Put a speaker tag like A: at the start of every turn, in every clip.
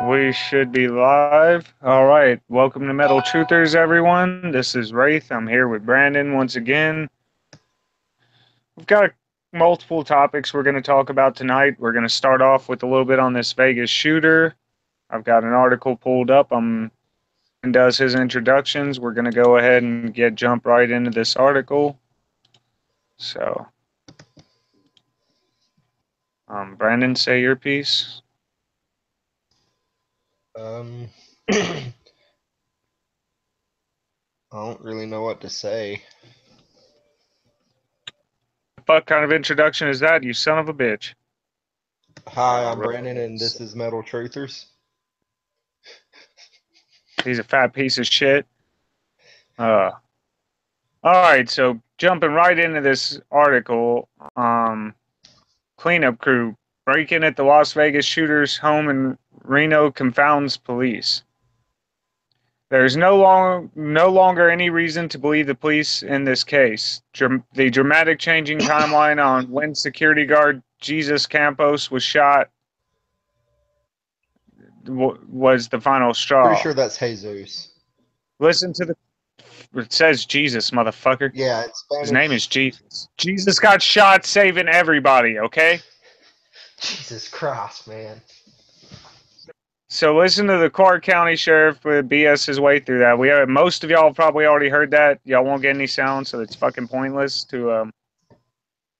A: We should be live. All right. Welcome to Metal Truthers, everyone. This is Wraith. I'm here with Brandon once again. We've got multiple topics we're going to talk about tonight. We're going to start off with a little bit on this Vegas shooter. I've got an article pulled up. And does his introductions. We're going to go ahead and jump right into this article. So, Brandon, say your piece.
B: I don't really know what to say.
A: What kind of introduction is that, you son of a bitch?
B: Hi, I'm Brandon, and this is Metal Truthers.
A: He's a fat piece of shit. Uh, all right, so jumping right into this article, cleanup crew break in at the Las Vegas shooter's home in Reno confounds police. There's no longer any reason to believe the police in this case. The dramatic changing timeline on when security guard Jesus Campos was shot was the final
B: Pretty
A: straw.
B: sure that's Jesus.
A: Listen to the. It says Jesus, motherfucker.
B: Yeah, in
A: His name is
B: Spanish.
A: Jesus. Jesus got shot saving everybody, okay?
B: Jesus Christ, man.
A: So listen to the Clark County Sheriff BS his way through that. Most of y'all probably already heard that. Y'all won't get any sound, so it's fucking pointless to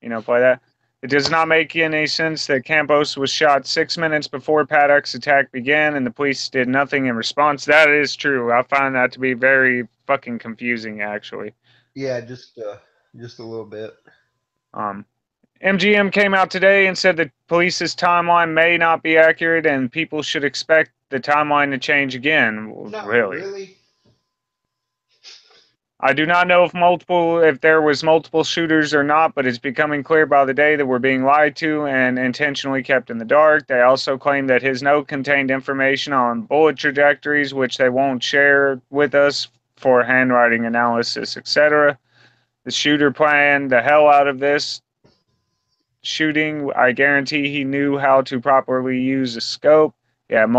A: play that. It does not make any sense that Campos was shot 6 minutes before Paddock's attack began and the police did nothing in response. That is true. I find that to be very fucking confusing, actually.
B: Yeah, just a little bit.
A: Um, MGM came out today and said the police's timeline may not be accurate and people should expect the timeline to change again.
B: No,
A: Really?
B: really?
A: I do not know if there was multiple shooters or not, but it's becoming clear by the day that we're being lied to and intentionally kept in the dark. They also claim that his note contained information on bullet trajectories, which they won't share with us for handwriting analysis, etc. The shooter planned the hell out of this shooting. I guarantee he knew how to properly use a scope. He had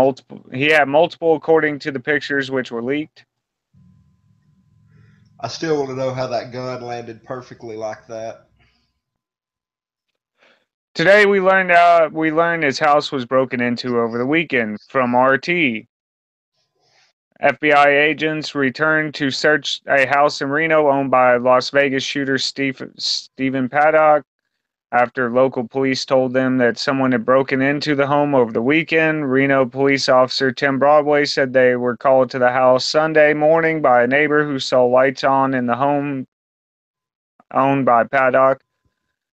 A: multiple according to the pictures which were leaked.
B: I still want to know how that gun landed perfectly like that.
A: Today we learned his house was broken into over the weekend from RT. FBI agents returned to search a house in Reno owned by Las Vegas shooter Stephen Paddock after local police told them that someone had broken into the home over the weekend. Reno police officer Tim Broadway said they were called to the house Sunday morning by a neighbor who saw lights on in the home owned by Paddock.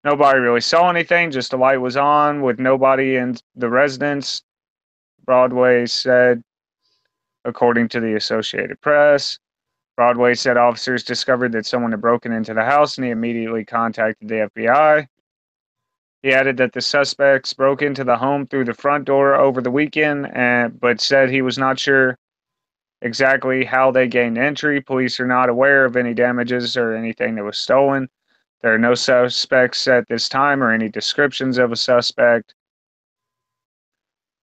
A: Nobody really saw anything, just the light was on with nobody in the residence, Broadway said, according to the Associated Press. Broadway said officers discovered that someone had broken into the house and he immediately contacted the FBI. He added that the suspects broke into the home through the front door over the weekend, but said he was not sure exactly how they gained entry. Police are not aware of any damages or anything that was stolen. There are no suspects at this time or any descriptions of a suspect.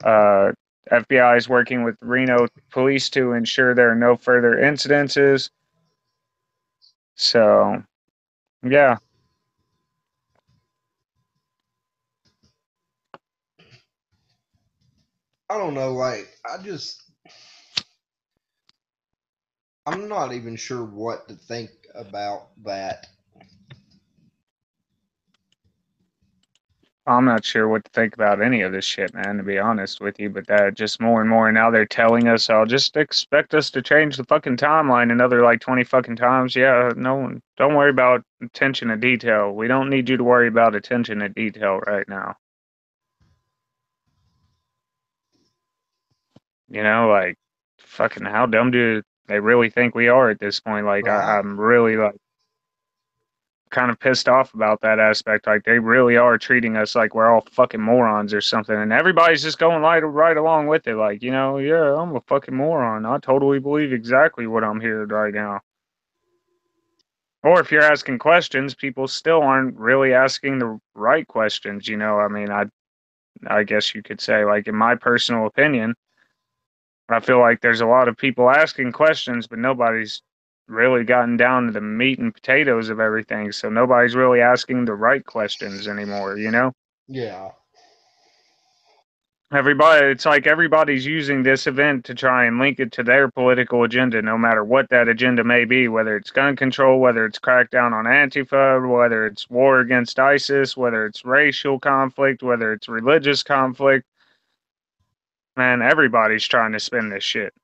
A: FBI is working with Reno police to ensure there are no further incidences. So, yeah.
B: I don't know, I'm not even sure what to think about that.
A: I'm not sure what to think about any of this shit, man, to be honest with you, but that just more and more now they're telling us, I'll just expect us to change the fucking timeline another like 20 fucking times. Yeah, no, don't worry about attention to detail. We don't need you to worry about attention to detail right now. Like, fucking how dumb do they really think we are at this point? Like,
B: Right.
A: I'm really like kind of pissed off about that aspect. Like they really are treating us like we're all fucking morons or something, and everybody's just going right along with it. Like, yeah, I'm a fucking moron. I totally believe exactly what I'm hearing right now. Or if you're asking questions, people still aren't really asking the right questions. I mean, I guess you could say, like, in my personal opinion, I feel like there's a lot of people asking questions, but nobody's really gotten down to the meat and potatoes of everything. So nobody's really asking the right questions anymore, you know?
B: Yeah.
A: Everybody, it's like everybody's using this event to try and link it to their political agenda, no matter what that agenda may be, whether it's gun control, whether it's crackdown on Antifa, whether it's war against ISIS, whether it's racial conflict, whether it's religious conflict. Man, everybody's trying to spin this shit.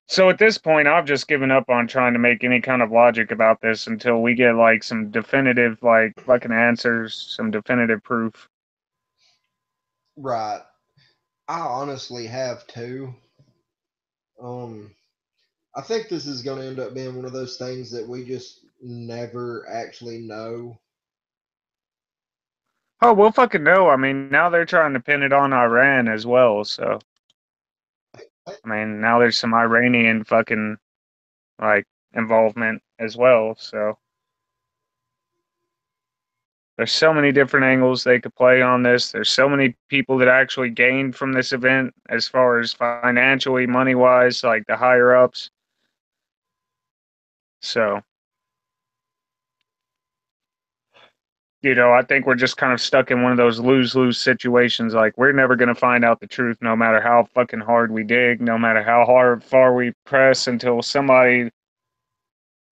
A: So at this point, I've just given up on trying to make any kind of logic about this until we get like some definitive, like fucking answers, some definitive proof.
B: Right. I honestly have too. Um, I think this is going to end up being one of those things that we just never actually know.
A: Oh, we'll fucking know. I mean, now they're trying to pin it on Iran as well. So, I mean, now there's some Iranian fucking like involvement as well. So, there's so many different angles they could play on this. There's so many people that actually gained from this event as far as financially, money wise, like the higher ups. So, I think we're just kind of stuck in one of those lose-lose situations. Like we're never going to find out the truth, no matter how fucking hard we dig, no matter how far we press, until somebody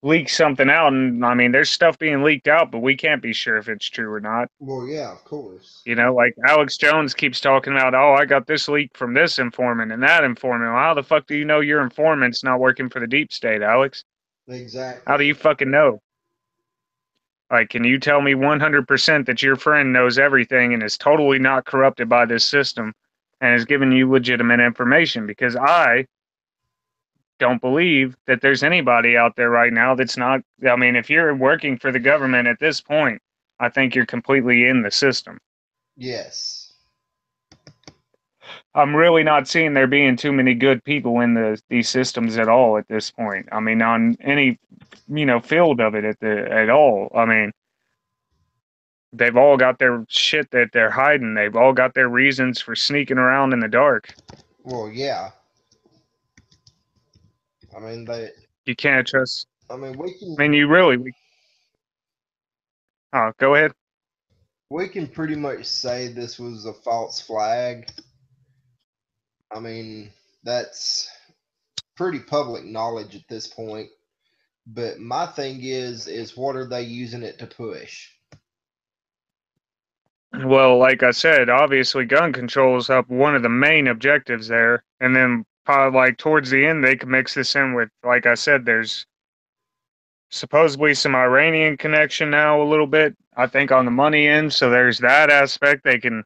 A: leaks something out. And I mean, there's stuff being leaked out, but we can't be sure if it's true or not.
B: Well, yeah, of course.
A: Like Alex Jones keeps talking about, oh, I got this leak from this informant and that informant. Well, how the fuck do you know your informant's not working for the deep state, Alex? How do
B: Exactly.
A: you fucking know? Like, can you tell me 100% that your friend knows everything and is totally not corrupted by this system and is giving you legitimate information? Because I don't believe that there's anybody out there right now that's not. I mean, if you're working for the government at this point, I think you're completely in the system.
B: Yes.
A: I'm really not seeing there being too many good people in these systems at all at this point. I mean, on any field of it at all. I mean, they've all got their shit that they're hiding. They've all got their reasons for sneaking around in the dark.
B: Well, yeah. I mean, they.
A: You can't trust.
B: I mean,
A: I mean, you really. Oh, go ahead.
B: we can pretty much say this was a false flag. I mean, that's pretty public knowledge at this point. But my thing is what are they using it to push?
A: Well, like I said, obviously gun control is up one of the main objectives there, and then probably like towards the end they can mix this in with, like I said, there's supposedly some Iranian connection now a little bit. I think on the money end, so there's that aspect. They can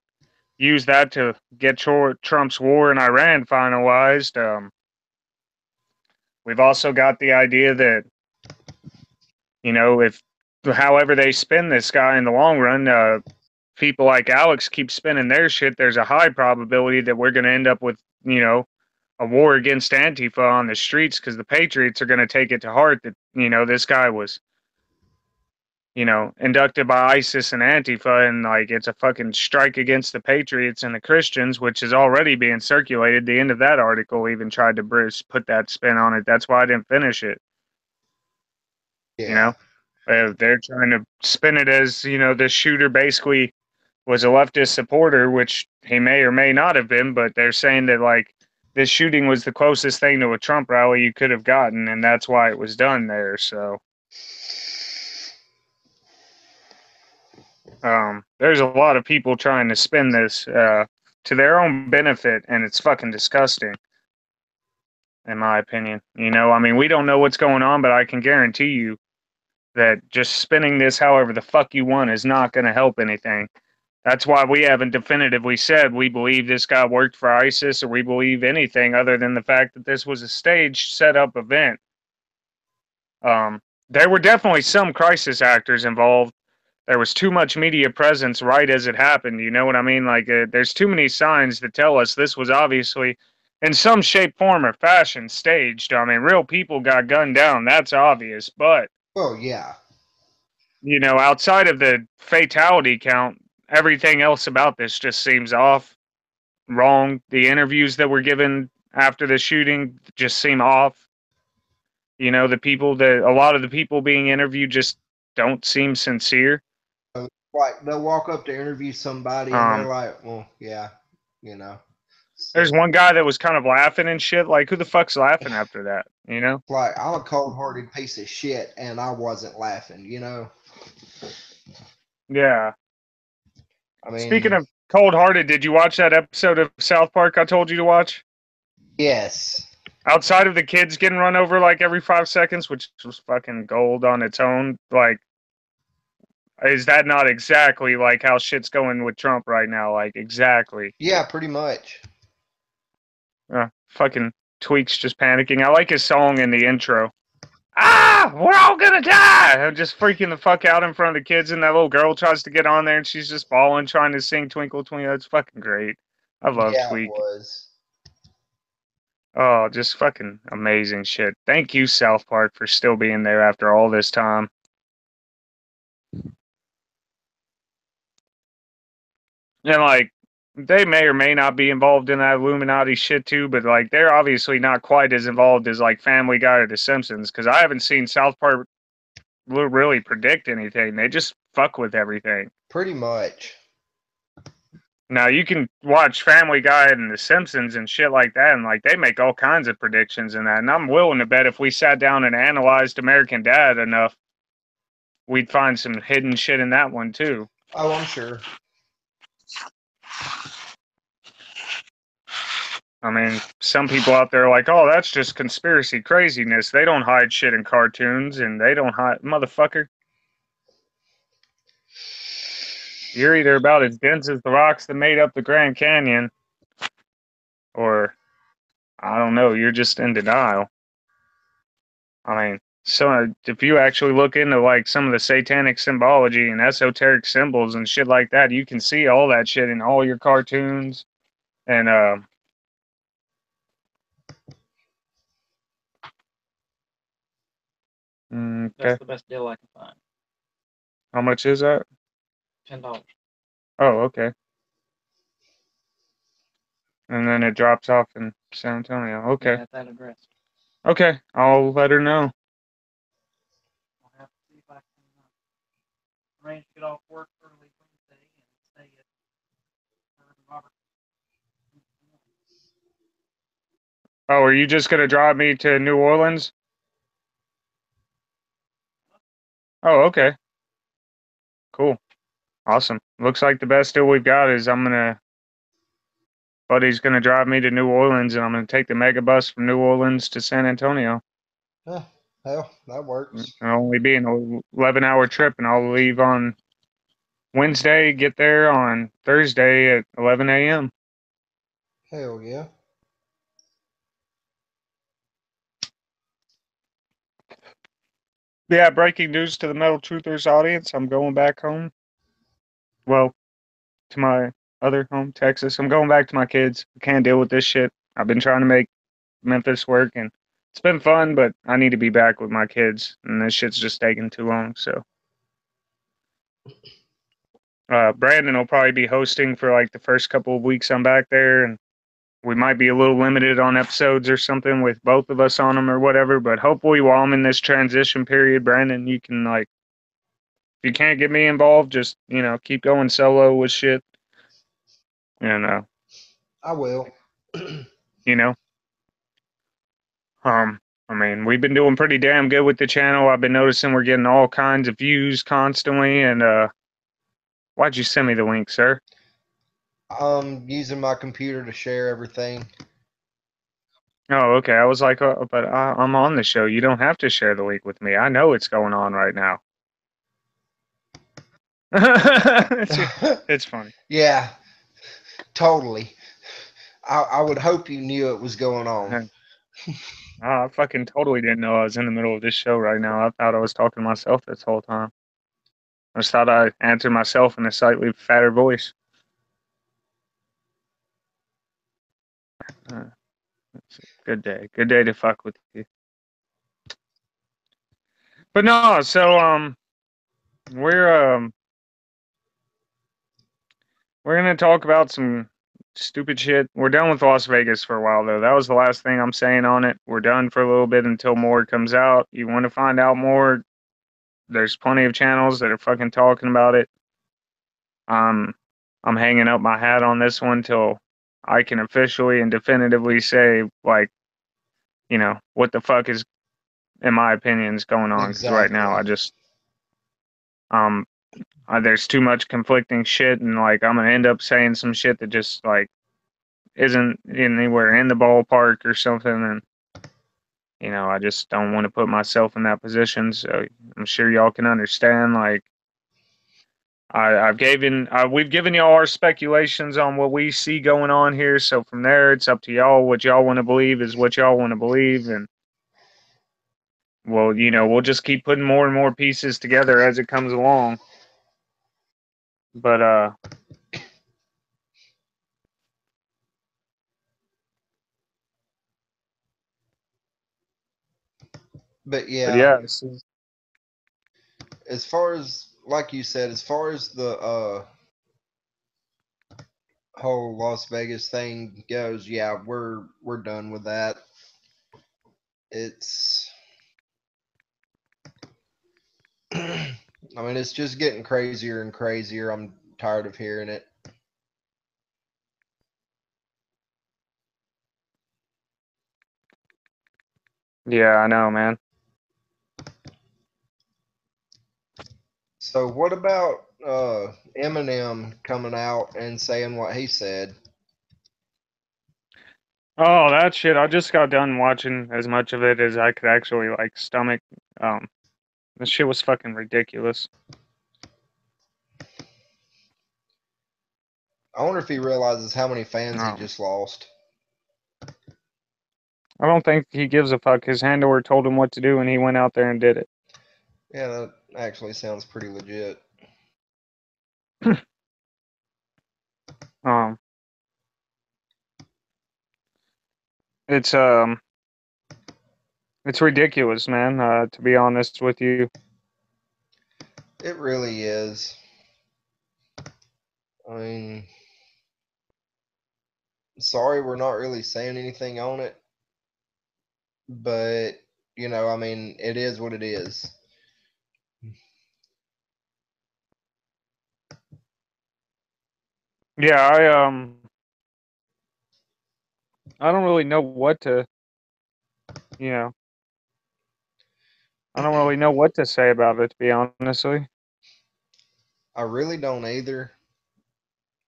A: use that to get Trump's war in Iran finalized. We've also got the idea that if however they spin this guy in the long run, people like Alex keep spinning their shit, there's a high probability that we're going to end up with, a war against Antifa on the streets because the Patriots are going to take it to heart that, this guy was, inducted by ISIS and Antifa, and like it's a fucking strike against the Patriots and the Christians, which is already being circulated. The end of that article even tried to put that spin on it. That's why I didn't finish it. You
B: Yeah.
A: know, they're trying to spin it as, this shooter basically was a leftist supporter, which he may or may not have been, but they're saying that like this shooting was the closest thing to a Trump rally you could have gotten, and that's why it was done there. So there's a lot of people trying to spin this to their own benefit, and it's fucking disgusting, in my opinion. I mean, we don't know what's going on, but I can guarantee you that just spinning this however the fuck you want is not going to help anything. That's why we haven't definitively said we believe this guy worked for ISIS or we believe anything other than the fact that this was a staged set up event. There were definitely some crisis actors involved. There was too much media presence right as it happened. You know what I mean? Like, there's too many signs that tell us this was obviously, in some shape, form, or fashion, staged. I mean, real people got gunned down. That's obvious. But
B: Well, yeah.
A: you know, outside of the fatality count, everything else about this just seems off, wrong. The interviews that were given after the shooting just seem off. You know, a lot of the people being interviewed just don't seem sincere.
B: Like they'll walk up to interview somebody and they're
A: Um,
B: like, well, yeah, you know.
A: there's
B: So
A: one guy that was kind of laughing and shit. Like, who the fuck's laughing after that? You know?
B: like I'm a cold hearted piece of shit and I wasn't laughing, you know.
A: Yeah.
B: I
A: Speaking
B: mean,
A: of cold hearted, did you watch that episode of South Park I told you to watch?
B: yes.
A: Outside of the kids getting run over like every 5 seconds, which was fucking gold on its own, like, is that not exactly like how shit's going with Trump right now? Like, exactly.
B: Yeah, pretty much.
A: Fucking Tweaks just panicking. I like his song in the intro. Ah, we're all gonna die! I'm just freaking the fuck out in front of the kids, and that little girl tries to get on there, and she's just bawling, trying to sing Twinkle Twinkle. It's fucking great. I love
B: Yeah, it
A: Tweak.
B: was.
A: Oh, just fucking amazing shit. Thank you, South Park, for still being there after all this time. And like, they may or may not be involved in that Illuminati shit too, but like, they're obviously not quite as involved as like Family Guy or The Simpsons, because I haven't seen South Park really predict anything. They just fuck with everything.
B: Pretty much.
A: Now you can watch Family Guy and The Simpsons and shit like that, and like they make all kinds of predictions in that. And I'm willing to bet if we sat down and analyzed American Dad enough, we'd find some hidden shit in that one too.
B: Oh, I'm sure.
A: I mean, some people out there are like, oh, that's just conspiracy craziness. They don't hide shit in cartoons, and they don't hide, motherfucker. You're either about as dense as the rocks that made up the Grand Canyon, or I don't know, you're just in denial. I mean, so if you actually look into like some of the satanic symbology and esoteric symbols and shit like that, you can see all that shit in all your cartoons. And okay,
C: That's the best deal I can find.
A: how much is that?
C: $10.
A: Oh, okay. And then it drops off in San Antonio. Okay,
C: Yeah, at that address.
A: okay, I'll let her know.
C: I'll have to see if I can arrange to get off work early Wednesday and stay at Robert.
A: Oh, are you just gonna drive me to New Orleans? Oh, okay, cool, awesome. Looks like the best deal we've got is Buddy's gonna drive me to New Orleans, and I'm gonna take the mega bus from New Orleans to San Antonio.
B: Yeah, hell, that works.
A: It'll only be an 11-hour trip, and I'll leave on Wednesday, get there on Thursday at 11 a.m.
B: Hell yeah.
A: Yeah, breaking news to the Metal Truthers audience. I'm going back home. Well, to my other home, Texas. I'm going back to my kids. I can't deal with this shit. I've been trying to make Memphis work, and it's been fun, but I need to be back with my kids, and this shit's just taking too long, so. Brandon will probably be hosting for like the first couple of weeks I'm back there, and we might be a little limited on episodes or something with both of us on them or whatever. But hopefully, while I'm in this transition period, Brandon, you can like, if you can't get me involved, just keep going solo with shit, and
B: I will.
A: you know, um. I mean, we've been doing pretty damn good with the channel. I've been noticing we're getting all kinds of views constantly, and why'd you send me the link, sir?
B: Using my computer to share everything.
A: Oh, okay. I was like, but I'm on the show. You don't have to share the link with me. I know what's going on right now. It's funny.
B: Yeah, totally. I would hope you knew it was going on.
A: I fucking totally didn't know I was in the middle of this show right now. I thought I was talking to myself this whole time. I just thought I answered myself in a slightly fatter voice. It's a good day. Good day to fuck with you. But no, so we're we're gonna talk about some stupid shit. We're done with Las Vegas for a while though. That was the last thing I'm saying on it. We're done for a little bit until more comes out. You want to find out more? There's plenty of channels that are fucking talking about it. Um, I'm hanging up my hat on this one till I can officially and definitively say, like, what the fuck is, in my opinion, is going on. Because right now,
B: Exactly.
A: I just, um, there's too much conflicting shit, and like, I'm gonna end up saying some shit that just like isn't anywhere in the ballpark or something, and I just don't want to put myself in that position. So I'm sure y'all can understand, like. We've given y'all our speculations on what we see going on here. So from there, it's up to y'all. What y'all want to believe is what y'all want to believe, and we'll just keep putting more and more pieces together as it comes along. But
B: But
A: but
B: yeah,
A: yeah,
B: as far as like you said, as far as the whole Las Vegas thing goes, yeah, we're done with that. It's I mean, it's just getting crazier and crazier. I'm tired of hearing it.
A: yeah, I know, man.
B: So what about Eminem coming out and saying what he said?
A: Oh, that shit! I just got done watching as much of it as I could actually like stomach. Um, this shit was fucking ridiculous.
B: I wonder if he realizes how many fans he
A: Um,
B: just lost.
A: I don't think he gives a fuck. His handler told him what to do, and he went out there and did it.
B: Yeah, that actually sounds pretty legit.
A: Um, it's um. It's ridiculous, man, to be honest with you.
B: It really is. I mean, sorry, we're not really saying anything on it, but I mean, it is what it is.
A: Yeah, I don't really know what to, you know, I don't really know what to say about it, to be honestly.
B: I really don't either,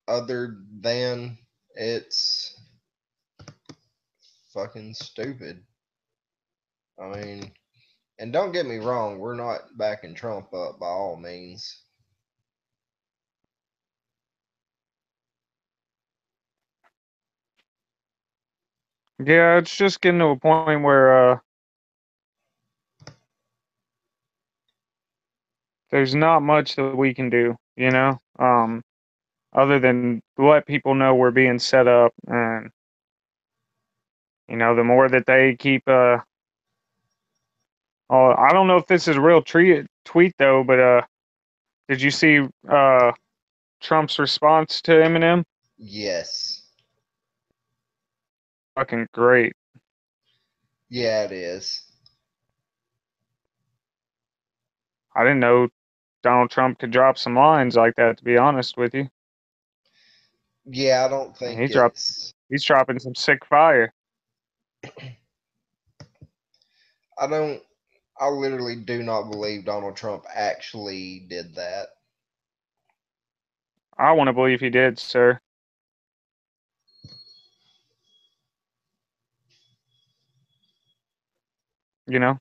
B: other than it's fucking stupid. I mean, and don't get me wrong, we're not backing Trump up by all means.
A: Yeah, it's just getting to a point where there's not much that we can do, other than let people know we're being set up, and the more that they keep oh, I don't know if this is a real tweet though, but did you see Trump's response to Eminem?
B: Yes.
A: Fucking great.
B: Yeah, it is.
A: I didn't know Donald Trump could drop some lines like that, to be honest with you.
B: Yeah, I don't
A: And
B: think it's.
A: he's dropping some sick fire.
B: I don't. I literally do not believe Donald Trump actually did that.
A: I want to believe he did, sir. You know,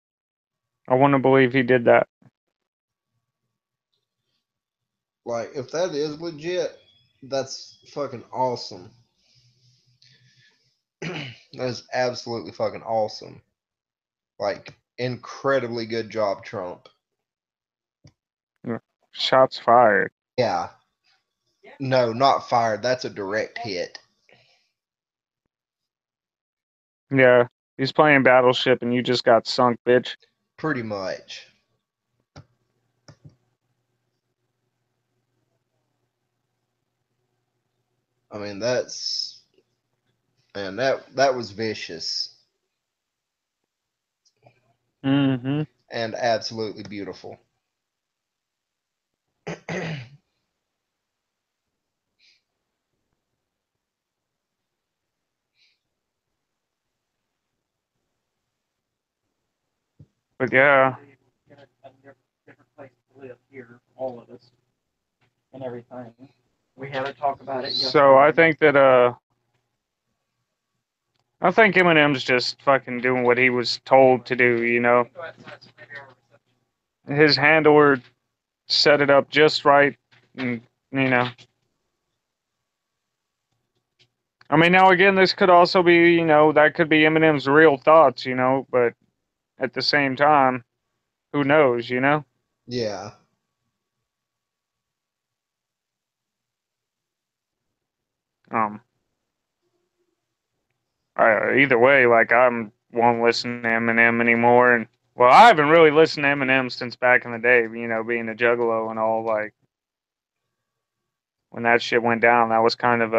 A: I want to believe he did that.
B: Like, if that is legit, that's fucking awesome. That is absolutely fucking awesome. Like, incredibly good job, Trump.
A: Yeah. Shots fired.
B: Yeah. No, not fired. That's a direct hit.
A: Yeah, he's playing Battleship and you just got sunk, bitch.
B: Pretty much. I mean, that was vicious
A: Mm-hmm.
B: and absolutely beautiful.
A: But yeah,
C: Get a different place to live here, all of us, and everything. We had a talk about it
A: so I
C: yesterday.
A: think that I think Eminem's just fucking doing what he was told to do. You know,
C: Go outside, so maybe our reception.
A: his handler set it up just right, and you know. I mean, now again, this could also be, you know, that could be Eminem's real thoughts, you know, but at the same time, who knows, you know?
B: Yeah.
A: Um, either way, like I won't listen to Eminem anymore, and well, I haven't really listened to Eminem since back in the day, you know, being a juggalo and all. Like when that shit went down, that was kind of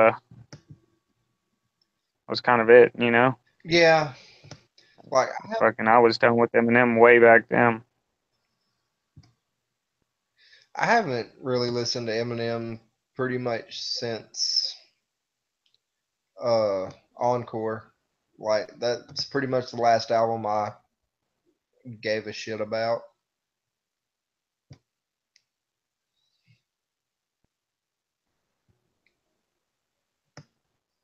A: it, you know.
B: Yeah. Like
A: Fucking, I was done with Eminem way back then.
B: I haven't really listened to Eminem pretty much since Encore. Like that's pretty much the last album I gave a shit about.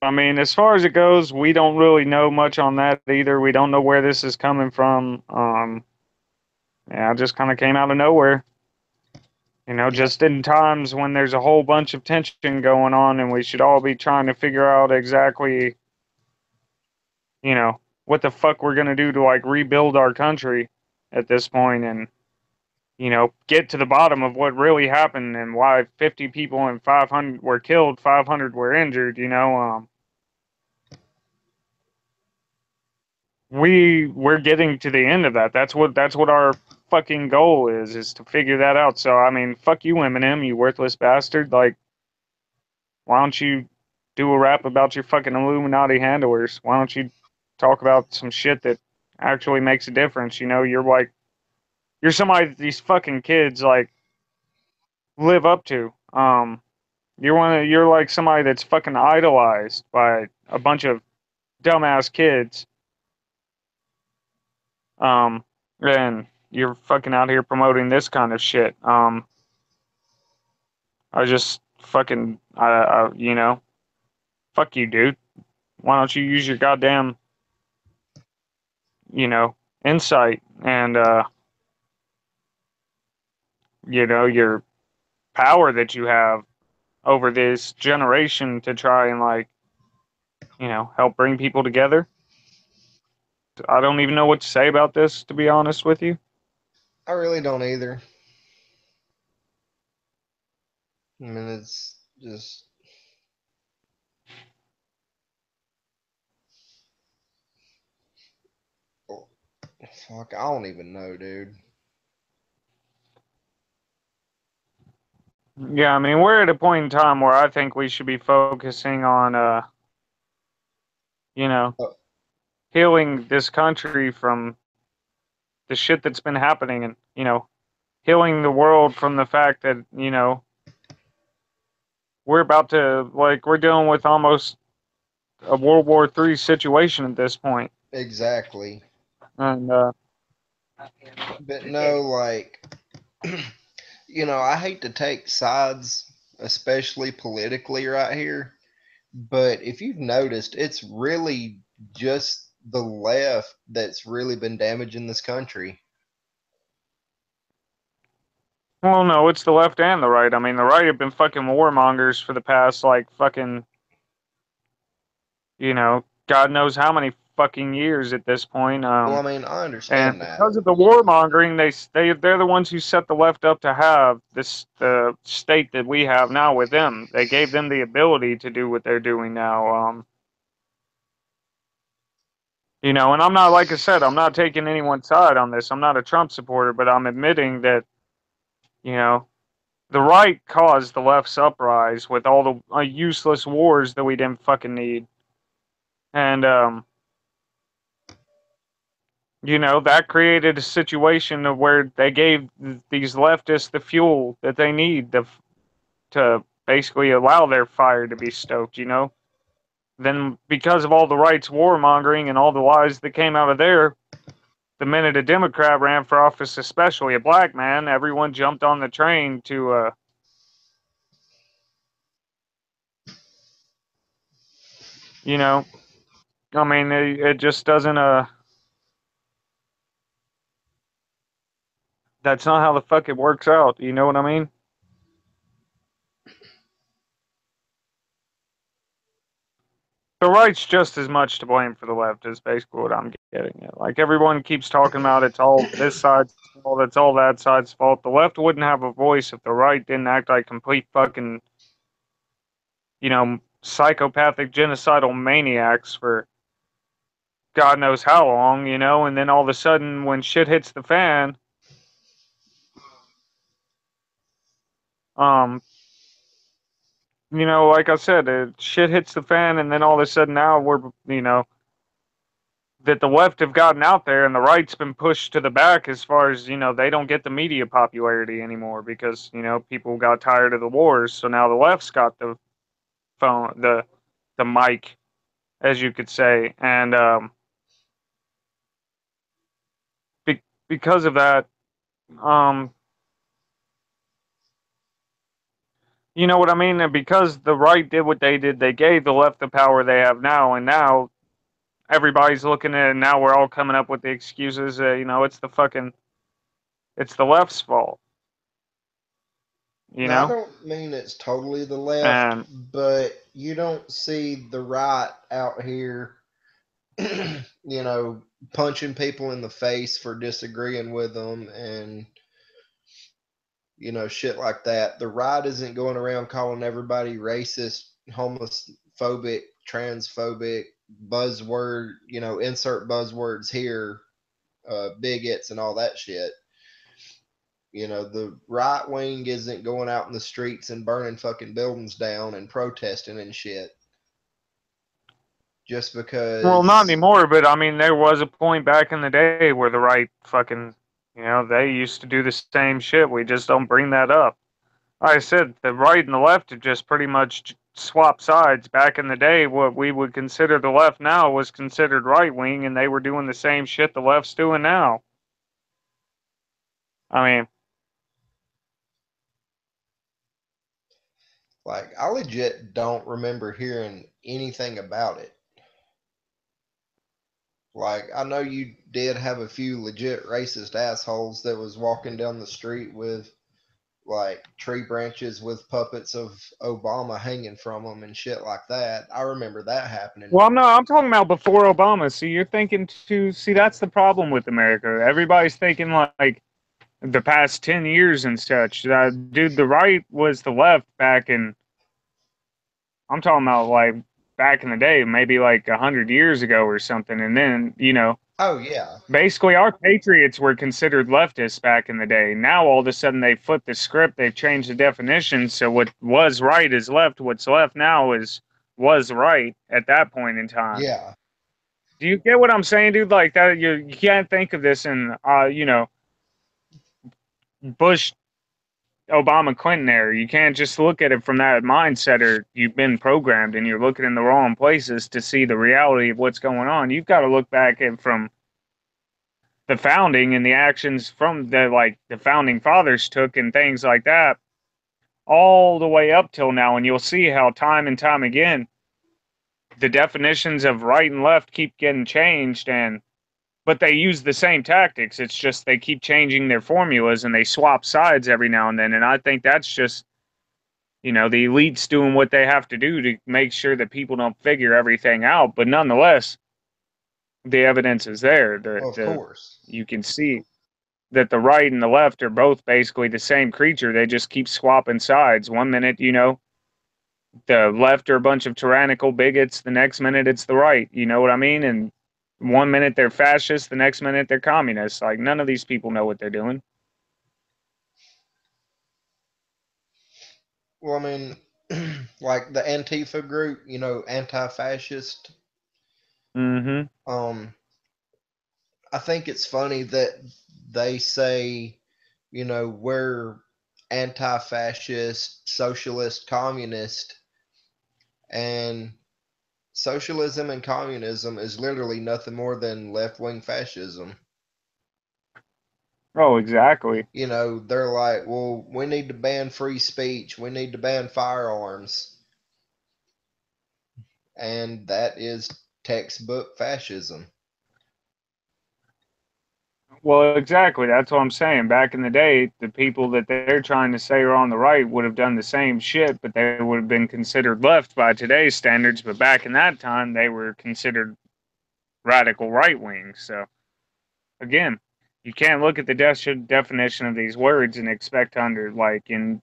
A: I mean, as far as it goes, we don't really know much on that either. We don't know where this is coming from. Yeah, it just kind of came out of nowhere. You know,
B: Yeah.
A: just in times when there's a whole bunch of tension going on, and we should all be trying to figure out exactly, you know, what the fuck we're gonna do to like rebuild our country at this point, and you know, get to the bottom of what really happened and why 50 people and 500 were killed, 500 were injured. You know, we're getting to the end of that. That's what our fucking goal is to figure that out. So I mean, fuck you, Eminem, you worthless bastard. Like, why don't you do a rap about your fucking Illuminati handlers? Why don't you talk about some shit that actually makes a difference? You know, you're somebody that these fucking kids like live up to. You're like somebody that's fucking idolized by a bunch of dumbass kids. Um, and you're fucking out here promoting this kind of shit. I just fucking, you know, fuck you, dude. Why don't you use your goddamn, you know, insight and, you know, your power that you have over this generation to try and, like, you know, help bring people together. I don't even know what to say about this, to be honest with you.
B: I really don't either. I mean, it's just oh, fuck. I don't even know, dude.
A: Yeah, I mean, we're at a point in time where I think we should be focusing on, you know,
B: Uh,
A: healing this country from the shit that's been happening and, you know, healing the world from the fact that, you know, we're about to, like, we're dealing with almost a World War III situation at this point.
B: exactly.
A: And,
B: But no, like, I hate to take sides, especially politically right here. But if you've noticed, it's really just the left that's really been damaging this country.
A: well, no, it's the left and the right. I mean, the right have been fucking warmongers for the past, like, fucking, you know, God knows how many fucking years at this point.
B: Well, I mean, I
A: And
B: understand that.
A: because of the warmongering, they're the ones who set the left up to have this the state that we have now with them. They gave them the ability to do what they're doing now. You know, and I'm not, like I said, I'm not taking anyone's side on this. I'm not a Trump supporter, but I'm admitting that, you know, The right caused the left's uprise with all the useless wars that we didn't fucking need. And, that created a situation of where they gave these leftists the fuel that they need to basically allow their fire to be stoked, Then, because of all the right's warmongering and all the lies that came out of there, the minute a Democrat ran for office, especially a black man, everyone jumped on the train to, I mean, it just doesn't, that's not how the fuck it works out. You know what I mean? The right's just as much to blame for the left is basically what I'm getting at. Like, everyone keeps talking about it's all this side's fault, it's all that side's fault. The left wouldn't have a voice if the right didn't act like complete fucking, psychopathic genocidal maniacs for God knows how long, and then all of a sudden when shit hits the fan, like I said, shit hits the fan, and then all of a sudden now we're, that the left have gotten out there and the right's been pushed to the back as far as, they don't get the media popularity anymore because, people got tired of the wars. So now the left's got the phone, the mic, as you could say. And because of that, you know what I mean? And because the right did what they did, they gave the left the power they have now. And now everybody's looking at it, and now we're all coming up with the excuses. It's the left's fault.
B: Now, I don't mean it's totally the left, but you don't see the right out here, punching people in the face for disagreeing with them and, shit like that. The right isn't going around calling everybody racist, homophobic, transphobic, buzzword, insert buzzwords here, bigots and all that shit. The right wing isn't going out in the streets and burning fucking buildings down and protesting and shit. Just because.
A: Well, not anymore, but I mean, there was a point back in the day where the right fucking, they used to do the same shit. We just don't bring that up. Like I said, the right and the left have just pretty much swapped sides. Back in the day, what we would consider the left now was considered right wing, and they were doing the same shit the left's doing now. I mean,
B: like, I legit don't remember hearing anything about it. Like, I know you did have a few legit racist assholes that was walking down the street with, like, tree branches with puppets of Obama hanging from them and shit like that. I remember that happening.
A: Well, I'm talking about before Obama. See, you're thinking see, that's the problem with America. Everybody's thinking like the past 10 years and such. Dude, the right was the left back in, I'm talking about like back in the day, maybe like 100 years ago or something. And then,
B: oh yeah,
A: basically our patriots were considered leftists back in the day. Now all of a sudden they flipped the script, they've changed the definition. So what was right is left. What's left now was right at that point in time.
B: Yeah.
A: Do you get what I'm saying, dude? Like that, you can't think of this in, Bush, Obama, Clinton era. You can't just look at it from that mindset, or you've been programmed and you're looking in the wrong places to see the reality of what's going on. You've got to look back at from the founding and the actions from the founding fathers took and things like that, all the way up till now, and you'll see how time and time again the definitions of right and left keep getting changed, but they use the same tactics. It's just they keep changing their formulas and they swap sides every now and then. And I think that's just, the elites doing what they have to do to make sure that people don't figure everything out. But nonetheless, the evidence is there.
B: Of course.
A: You can see that the right and the left are both basically the same creature. They just keep swapping sides. One minute, the left are a bunch of tyrannical bigots. The next minute, it's the right. You know what I mean? And one minute they're fascists, the next minute they're communists. Like, none of these people know what they're doing.
B: Well, I mean, like the Antifa group, anti-fascist.
A: Mm-hmm.
B: Um, I think it's funny that they say, we're anti-fascist, socialist, communist, and socialism and communism is literally nothing more than left-wing fascism.
A: Oh, exactly.
B: They're like, well, we need to ban free speech, we need to ban firearms, and that is textbook fascism.
A: Well, exactly. That's what I'm saying. Back in the day, the people that they're trying to say are on the right would have done the same shit, but they would have been considered left by today's standards. But back in that time, they were considered radical right wing. So, again, you can't look at the definition of these words and expect to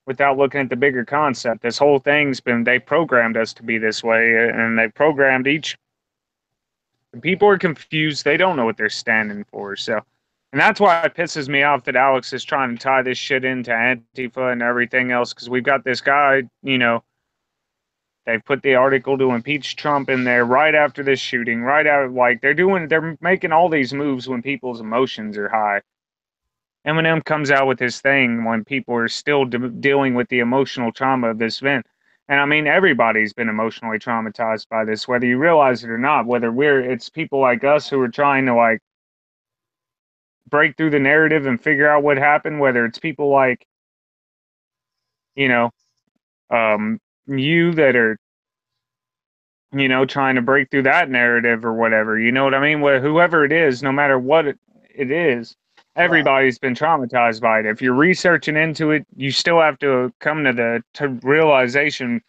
A: without looking at the bigger concept. This whole thing's been, they programmed us to be this way, and they programmed each. People are confused. They don't know what they're standing for. So, and that's why it pisses me off that Alex is trying to tie this shit into Antifa and everything else. Because we've got this guy, they put the article to impeach Trump in there right after this shooting, right out, like they're making all these moves when people's emotions are high. Eminem comes out with his thing when people are still dealing with the emotional trauma of this event. And I mean, everybody's been emotionally traumatized by this, whether you realize it or not. It's people like us who are trying to like break through the narrative and figure out what happened. Whether it's people like, you know, you that are, trying to break through that narrative or whatever. You know what I mean? Whoever it is, no matter what it is,
B: Right.
A: everybody's been traumatized by it. If you're researching into it, you still have to come to to realization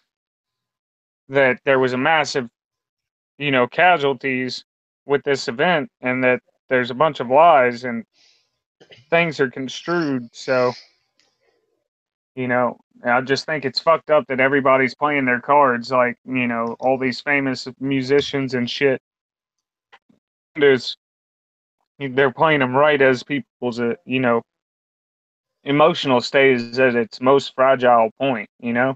A: that there was a massive, casualties with this event, and that there's a bunch of lies and things are construed. So, I just think it's fucked up that everybody's playing their cards like, all these famous musicians and shit. There's they're playing them right as people's emotional state is at its most fragile point.
B: Yeah.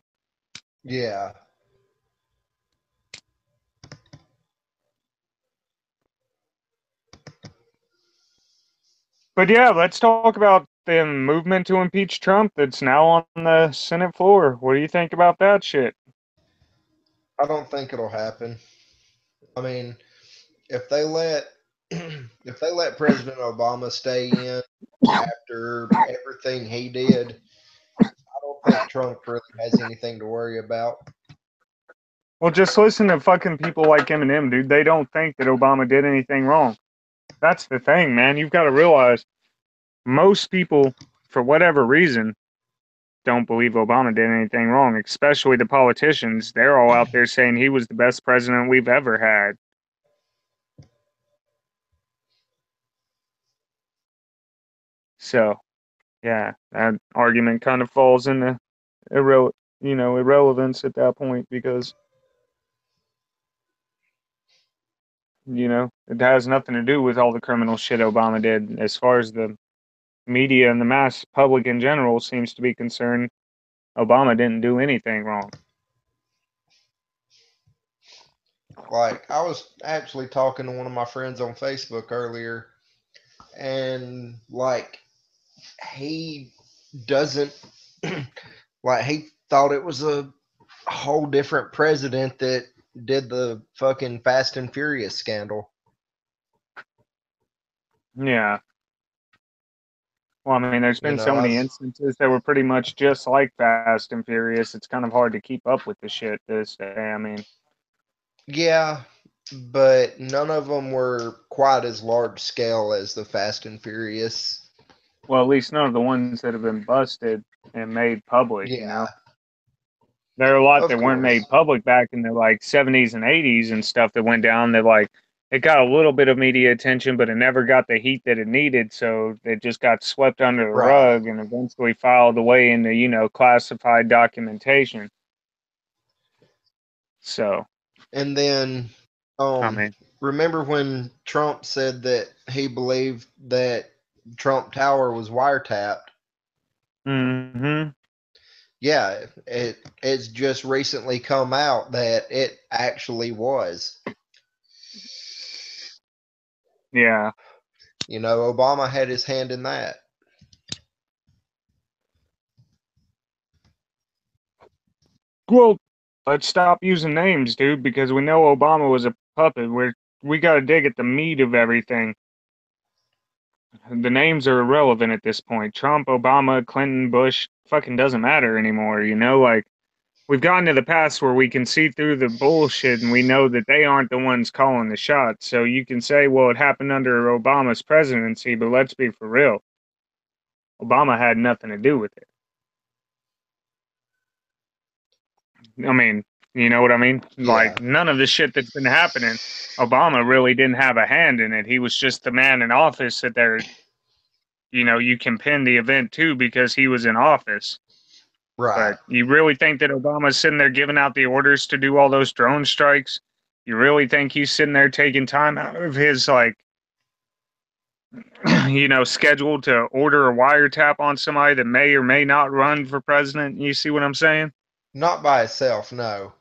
A: But yeah, let's talk about the movement to impeach Trump that's now on the Senate floor. What do you think about that shit?
B: I don't think it'll happen. I mean, if they let if they let President Obama stay in after everything he did, I don't think Trump really has anything to worry about.
A: Well, just listen to fucking people like Eminem, dude. They don't think that Obama did anything wrong. That's the thing, man. You've got to realize most people, for whatever reason, don't believe Obama did anything wrong, especially the politicians. They're all out there saying he was the best president we've ever had. So, yeah, that argument kind of falls into irrelevance at that point because, it has nothing to do with all the criminal shit Obama did. As far as the media and the mass public in general seems to be concerned, Obama didn't do anything wrong.
B: Like, I was actually talking to one of my friends on Facebook earlier, and like, he doesn't, like, he thought it was a whole different president that did the fucking Fast and Furious scandal.
A: Yeah. Well, I mean, there's
B: You
A: been
B: know,
A: so
B: I
A: many
B: was,
A: instances that were pretty much just like Fast and Furious. It's kind of hard to keep up with the shit this day. I mean,
B: yeah, but none of them were quite as large scale as the Fast and Furious.
A: well, at least none of the ones that have been busted and made public.
B: Yeah,
A: There are a lot
B: of
A: that weren't
B: course.
A: made public back in the like 70s and 80s and stuff that went down that like it got a little bit of media attention, but it never got the heat that it needed. So it just got swept under the
B: Right.
A: rug and eventually filed away into, classified documentation. So,
B: And then,
A: I mean,
B: remember when Trump said that he believed that Trump Tower was wiretapped?
A: hmm
B: Yeah, it's just recently come out that it actually was.
A: Yeah.
B: Obama had his hand in that.
A: Well, let's stop using names, dude, because we know Obama was a puppet. We got to dig at the meat of everything. The names are irrelevant at this point. Trump, Obama, Clinton, Bush, fucking doesn't matter anymore, Like, we've gotten to the past where we can see through the bullshit and we know that they aren't the ones calling the shots. So you can say, well, it happened under Obama's presidency, but let's be for real. Obama had nothing to do with it. I mean, you know what I mean?
B: Yeah.
A: Like, none of the shit that's been happening, Obama really didn't have a hand in it. He was just the man in office that you can pin the event to because he was in office.
B: Right.
A: But you really think that Obama's sitting there giving out the orders to do all those drone strikes? You really think he's sitting there taking time out of his, schedule to order a wiretap on somebody that may or may not run for president? You see what I'm saying?
B: Not by itself, no.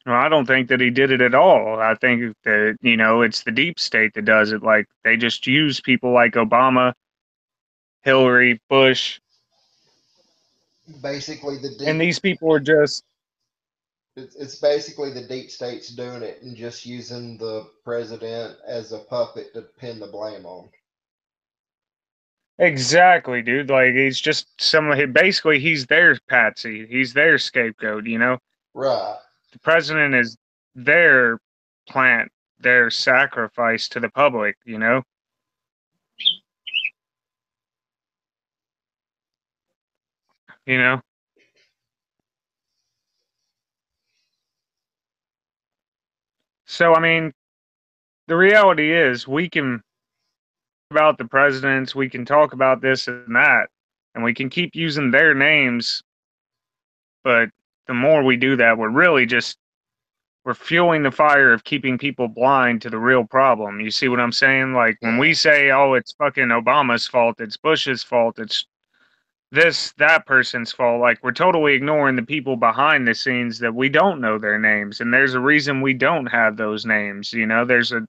A: Well, I don't think that he did it at all. I think that, it's the deep state that does it. Like, they just use people like Obama, Hillary, Bush,
B: Basically,
A: and these people are just
B: it's basically the deep state's doing it and just using the president as a puppet to pin the blame on.
A: exactly, dude. Like, he's just basically, he's their patsy. He's their scapegoat,
B: Right.
A: The president is their plant, their sacrifice to the public, You know? So, I mean, the reality is we can about the presidents, we can talk about this and that, and we can keep using their names, but the more we do that, we're fueling the fire of keeping people blind to the real problem. You see what I'm saying? Like, when we say, oh, it's fucking Obama's fault, it's Bush's fault, it's that person's fault, like, we're totally ignoring the people behind the scenes that we don't know their names, and there's a reason we don't have those names, there's a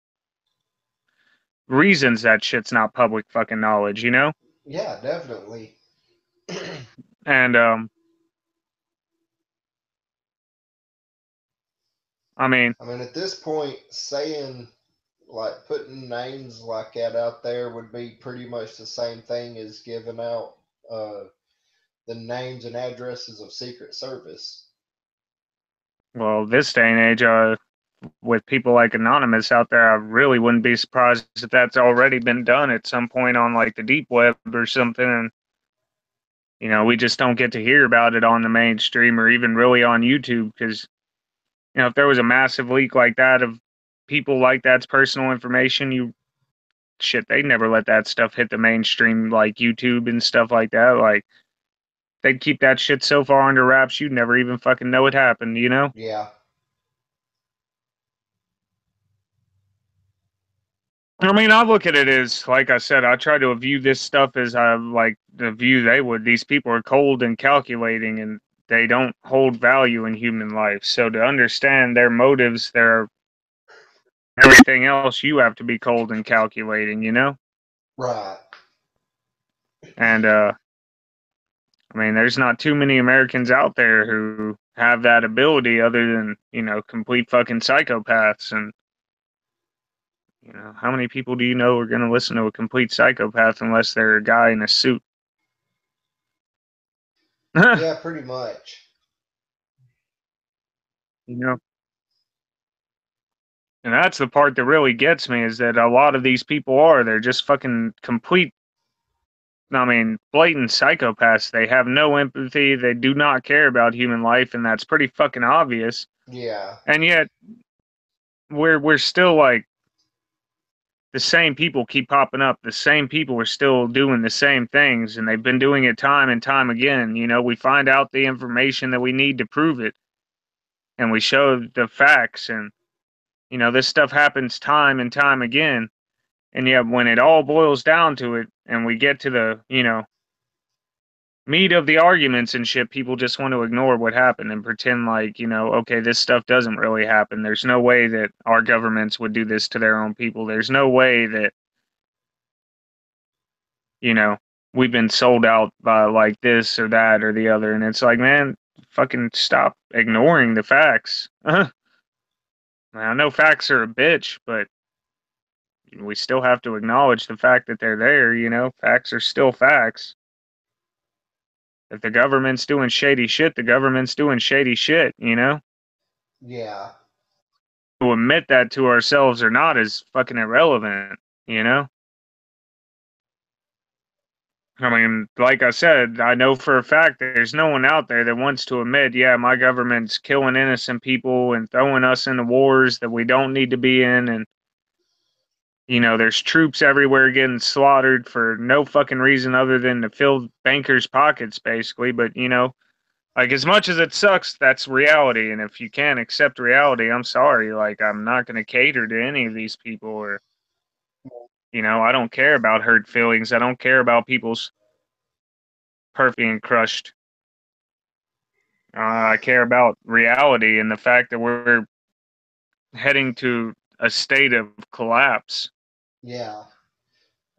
A: reasons that shit's not public fucking knowledge,
B: Yeah, definitely.
A: And I mean,
B: at this point, saying like putting names like that out there would be pretty much the same thing as giving out the names and addresses of Secret Service.
A: well, this day and age, with people like Anonymous out there, I really wouldn't be surprised if that's already been done at some point on like the deep web or something. And, we just don't get to hear about it on the mainstream or even really on YouTube because, if there was a massive leak like that of people like that's personal information, they'd never let that stuff hit the mainstream like YouTube and stuff like that. Like, they'd keep that shit so far under wraps you'd never even fucking know it happened,
B: Yeah.
A: I mean, I look at it as, like I said, I try to view this stuff as I like the view they would. These people are cold and calculating, and they don't hold value in human life. So to understand their motives, their everything else, you have to be cold and calculating.
B: Right.
A: And I mean, there's not too many Americans out there who have that ability, other than complete fucking psychopaths. And how many people do you know are going to listen to a complete psychopath unless they're a guy in a suit?
B: Yeah, pretty much.
A: And that's the part that really gets me, is that a lot of these people they're just fucking complete, I mean, blatant psychopaths. They have no empathy. They do not care about human life, and that's pretty fucking obvious.
B: Yeah.
A: And yet, we're still like, the same people keep popping up. The same people are still doing the same things, and they've been doing it time and time again. We find out the information that we need to prove it, and we show the facts, and this stuff happens time and time again. And yet, when it all boils down to it, and we get to the meat of the arguments and shit, people just want to ignore what happened and pretend like, okay, this stuff doesn't really happen. There's no way that our governments would do this to their own people. There's no way that, you know, we've been sold out by like this or that or the other. And it's like, man, fucking stop ignoring the facts. I know facts are a bitch, but we still have to acknowledge the fact that they're there. Facts are still facts. If the government's doing shady shit, the government's doing shady shit.
B: Yeah.
A: To admit that to ourselves or not is fucking irrelevant. I mean, like I said, I know for a fact there's no one out there that wants to admit, yeah, my government's killing innocent people and throwing us into wars that we don't need to be in. And, there's troops everywhere getting slaughtered for no fucking reason other than to fill bankers' pockets, basically. But, like, as much as it sucks, that's reality. And if you can't accept reality, I'm sorry. Like, I'm not going to cater to any of these people or, I don't care about hurt feelings. I don't care about people's hurt being crushed. I care about reality and the fact that we're heading to a state of collapse.
B: Yeah.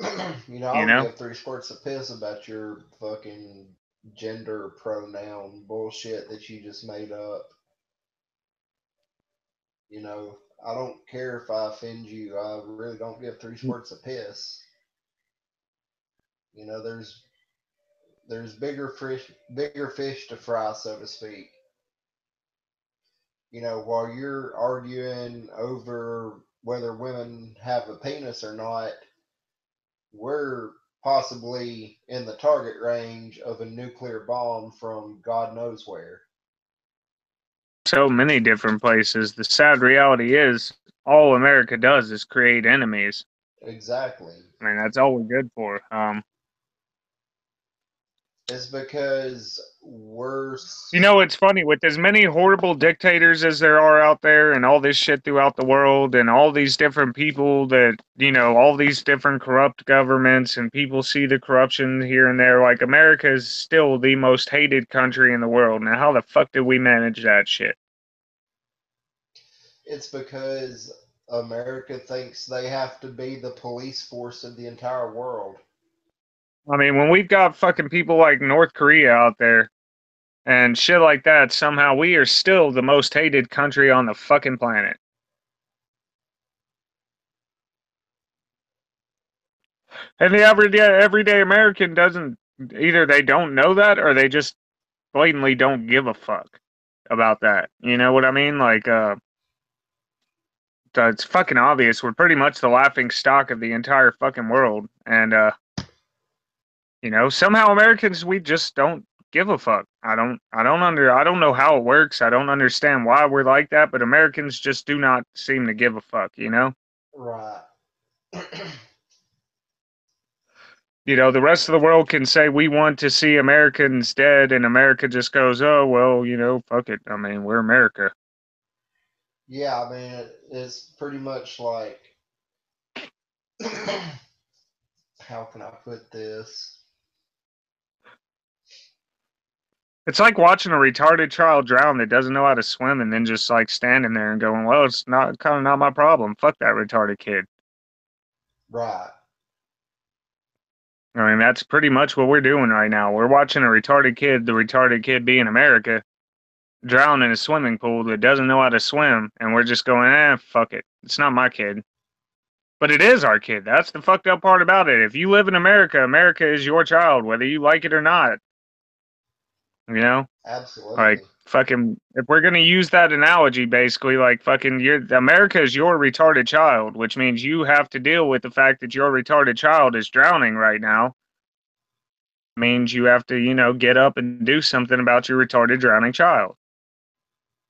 B: I
A: You
B: don't
A: know?
B: give three squirts of piss about your fucking gender pronoun bullshit that you just made up. I don't care if I offend you. I really don't give three squirts of piss. There's bigger fish to fry, so to speak. While you're arguing over whether women have a penis or not, we're possibly in the target range of a nuclear bomb from God knows where.
A: So many different places. The sad reality is, all America does is create enemies.
B: Exactly.
A: I mean, that's all we're good for.
B: It's because we're.
A: It's funny with as many horrible dictators as there are out there and all this shit throughout the world and all these different people that, all these different corrupt governments and people see the corruption here and there. Like, America is still the most hated country in the world. Now, how the fuck did we manage that shit?
B: It's because America thinks they have to be the police force of the entire world.
A: I mean, when we've got fucking people like North Korea out there and shit like that, somehow we are still the most hated country on the fucking planet. And the everyday American doesn't, either they don't know that or they just blatantly don't give a fuck about that. You know what I mean? Like, it's fucking obvious. We're pretty much the laughing stock of the entire fucking world. And, somehow Americans, we just don't give a fuck. I don't know how it works. I don't understand why we're like that, but Americans just do not seem to give a fuck.
B: Right.
A: The rest of the world can say we want to see Americans dead, and America just goes, oh, well, fuck it. I mean, we're America.
B: Yeah, I mean, it's pretty much like. How can I put this?
A: It's like watching a retarded child drown that doesn't know how to swim and then just like standing there and going, well, it's not my problem. Fuck that retarded kid.
B: Right.
A: I mean, that's pretty much what we're doing right now. We're watching a retarded kid, the retarded kid being America, drown in a swimming pool that doesn't know how to swim, and we're just going, fuck it. It's not my kid. But it is our kid. That's the fucked up part about it. If you live in America, America is your child, whether you like it or not.
B: Absolutely.
A: Like, fucking, if we're gonna use that analogy, basically, like, fucking, America is your retarded child, which means you have to deal with the fact that your retarded child is drowning right now. Means you have to, get up and do something about your retarded drowning child.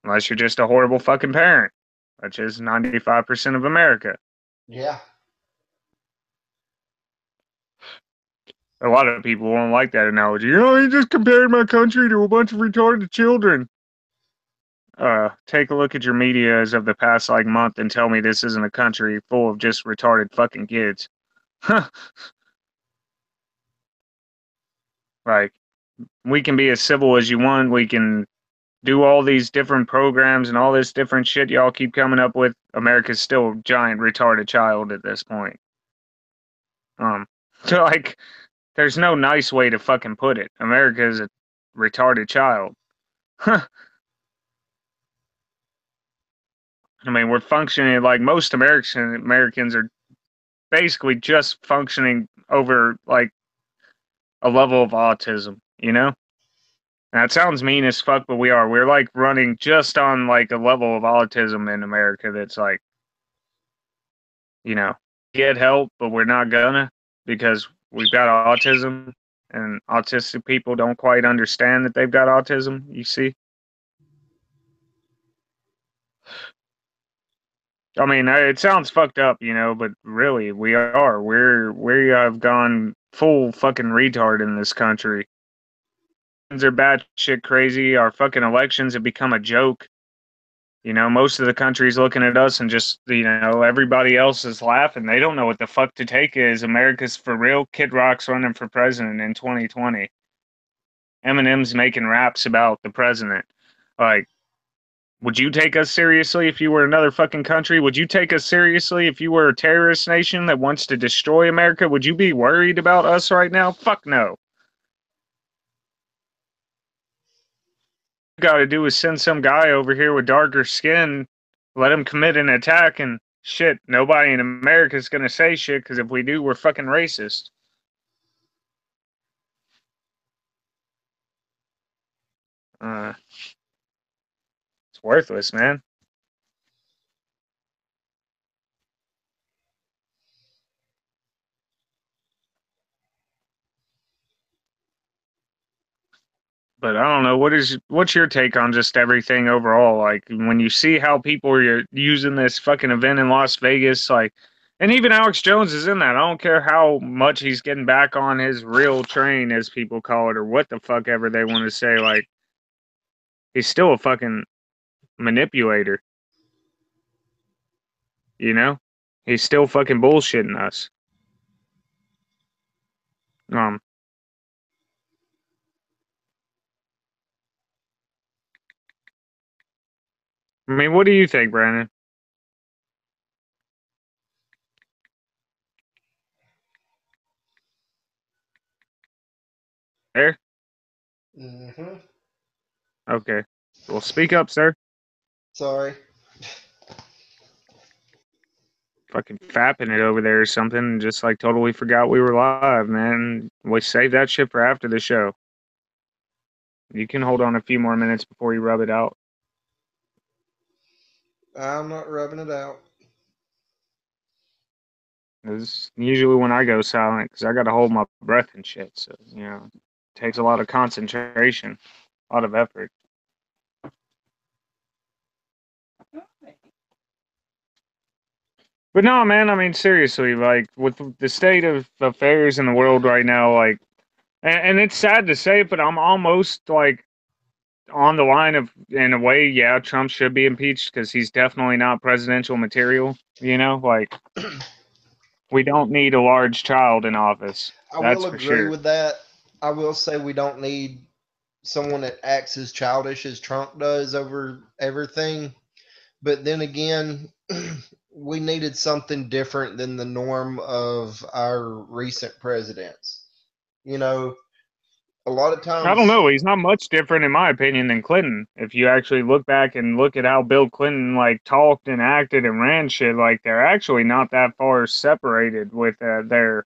A: Unless you're just a horrible fucking parent, which is 95% of America.
B: Yeah.
A: A lot of people won't like that analogy. You just compared my country to a bunch of retarded children. Take a look at your media as of the past, like, month and tell me this isn't a country full of just retarded fucking kids. Like, we can be as civil as you want. We can do all these different programs and all this different shit y'all keep coming up with. America's still a giant retarded child at this point. So like, there's no nice way to fucking put it. America is a retarded child. I mean, we're functioning like most Americans are basically just functioning over like a level of autism, you know? That sounds mean as fuck, but we are. We're like running just on like a level of autism in America that's like, you know, get help, but we're not gonna because we've got autism and autistic people don't quite understand that they've got autism, you see? I mean, it sounds fucked up, you know, but really, we are. We have gone full fucking retard in this country. Things are batshit crazy. Our fucking elections have become a joke. You know, most of the country's looking at us and just, you know, everybody else is laughing. They don't know what the fuck to take is. America's for real. Kid Rock's running for president in 2020. Eminem's making raps about the president. Like, would you take us seriously if you were another fucking country? Would you take us seriously if you were a terrorist nation that wants to destroy America? Would you be worried about us right now? Fuck no. Got to do is send some guy over here with darker skin, let him commit an attack, and shit, nobody in America is going to say shit because if we do, we're fucking racist. It's worthless, man. But I don't know. What's your take on just everything overall? Like when you see how people are using this fucking event in Las Vegas, like, and even Alex Jones is in that. I don't care how much he's getting back on his real train, as people call it, or what the fuck ever they want to say. Like, he's still a fucking manipulator. You know, he's still fucking bullshitting us. Um, I mean, what do you think, Brandon? There?
B: Mm-hmm.
A: Okay. Well, speak up, sir.
B: Sorry.
A: Fucking fapping it over there or something, and just like totally forgot we were live, man. We saved that shit for after the show. You can hold on a few more minutes before you rub it out.
B: I'm not rubbing it out.
A: It's usually when I go silent because I got to hold my breath and shit. So, you know, it takes a lot of concentration, a lot of effort. But no, man, I mean, seriously, like, with the state of affairs in the world right now, like, and it's sad to say, but I'm almost, like, on the line of, in a way, yeah, Trump should be impeached because he's definitely not presidential material, you know? Like, we don't need a large child in office.
B: I
A: That's
B: will
A: for
B: agree
A: sure.
B: with that. I will say we don't need someone that acts as childish as Trump does over everything. But then again, we needed something different than the norm of our recent presidents. You know, a lot of
A: I don't
B: times,
A: know. He's not much different, in my opinion, than Clinton. If you actually look back and look at how Bill Clinton like talked and acted and ran shit, like they're actually not that far separated with their,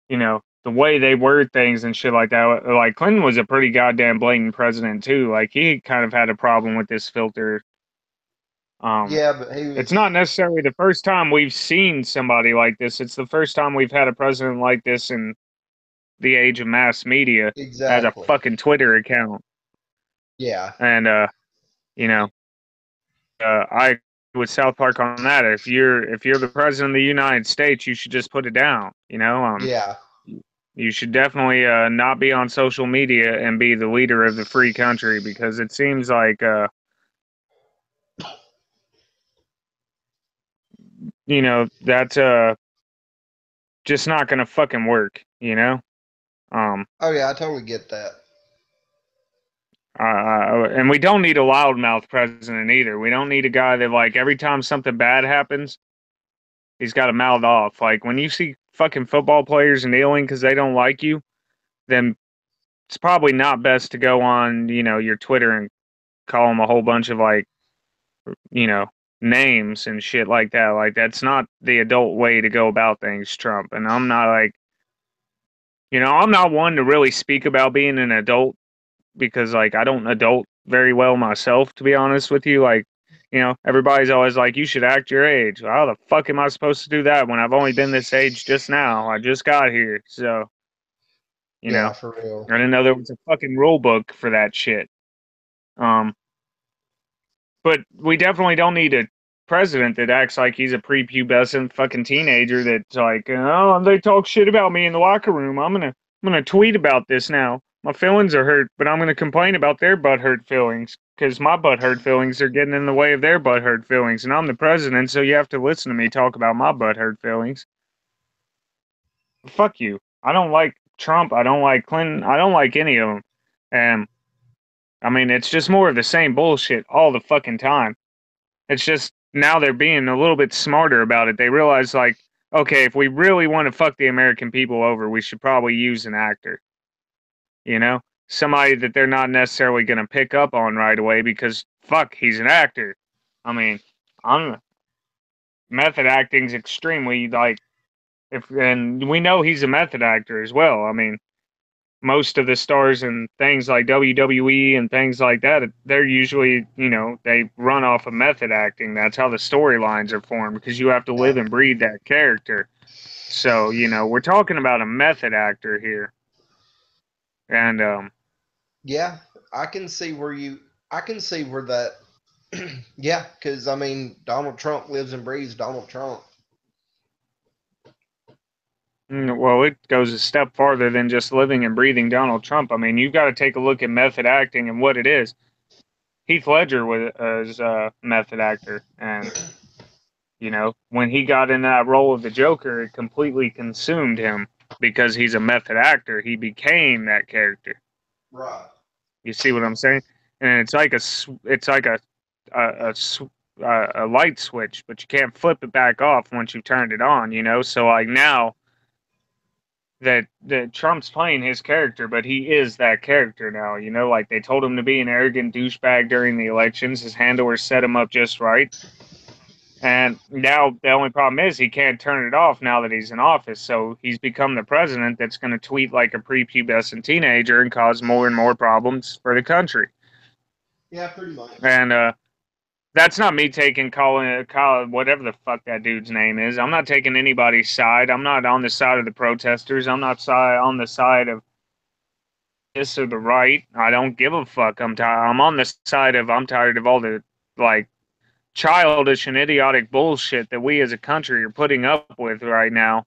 A: you know, the way they word things and shit like that. Like Clinton was a pretty goddamn blatant president too. Like he kind of had a problem with this filter.
B: yeah, but he
A: It's
B: was
A: not necessarily the first time we've seen somebody like this. It's the first time we've had a president like this in the age of mass media as a
B: exactly.
A: fucking Twitter account.
B: Yeah,
A: And you know, I agree with South Park on that. If you're the president of the United States, you should just put it down. You know,
B: yeah.
A: you should definitely not be on social media and be the leader of the free country because it seems like you know that's just not gonna fucking work. You know,
B: Oh yeah, I totally get that.
A: And we don't need a loudmouth president either. We don't need a guy that, like, every time something bad happens, he's got to mouth off. Like, when you see fucking football players kneeling because they don't like you, then it's probably not best to go on, your Twitter and call them a whole bunch of, like, you know, names and shit like that. Like, that's not the adult way to go about things, Trump. And I'm not like, I'm not one to really speak about being an adult because, like, I don't adult very well myself, to be honest with you. Like, everybody's always like, you should act your age. Well, how the fuck am I supposed to do that when I've only been this age just now? I just got here. So,
B: Yeah, for real.
A: I didn't know there was a fucking rule book for that shit. But we definitely don't need a president that acts like he's a prepubescent fucking teenager that's like, oh, they talk shit about me in the locker room. I'm gonna tweet about this now. My feelings are hurt, but I'm gonna complain about their butthurt feelings because my butthurt feelings are getting in the way of their butthurt feelings, and I'm the president, so you have to listen to me talk about my butthurt feelings. Fuck you. I don't like Trump. I don't like Clinton. I don't like any of them. And I mean, it's just more of the same bullshit all the fucking time. It's just now they're being a little bit smarter about it. They realize, like, okay, if we really want to fuck the American people over, we should probably use an actor. Somebody that they're not necessarily going to pick up on right away because, fuck, he's an actor. I mean, I'm method acting's extremely, like, and we know he's a method actor as well. I mean, most of the stars and things like WWE and things like that, they're usually, they run off of method acting. That's how the storylines are formed because you have to live and breathe that character. So, we're talking about a method actor here. And,
B: yeah, I can see where that, yeah, because I mean, Donald Trump lives and breathes Donald Trump.
A: well, it goes a step farther than just living and breathing Donald Trump. I mean, you've got to take a look at method acting and what it is. Heath Ledger was a method actor, and when he got in that role of the Joker, it completely consumed him because he's a method actor. He became that character.
B: Right.
A: You see what I'm saying? And it's like a light switch, but you can't flip it back off once you've turned it on. So like now that Trump's playing his character, but he is that character now. Like they told him to be an arrogant douchebag during the elections. His handlers set him up just right. And now the only problem is he can't turn it off now that he's in office. So he's become the president that's going to tweet like a prepubescent teenager and cause more and more problems for the country.
B: Yeah, pretty much.
A: And that's not me taking Colin, whatever the fuck that dude's name is. I'm not taking anybody's side. I'm not on the side of the protesters. I'm not on the side of this or the right. I don't give a fuck. I'm on the side of I'm tired of all the like childish and idiotic bullshit that we as a country are putting up with right now.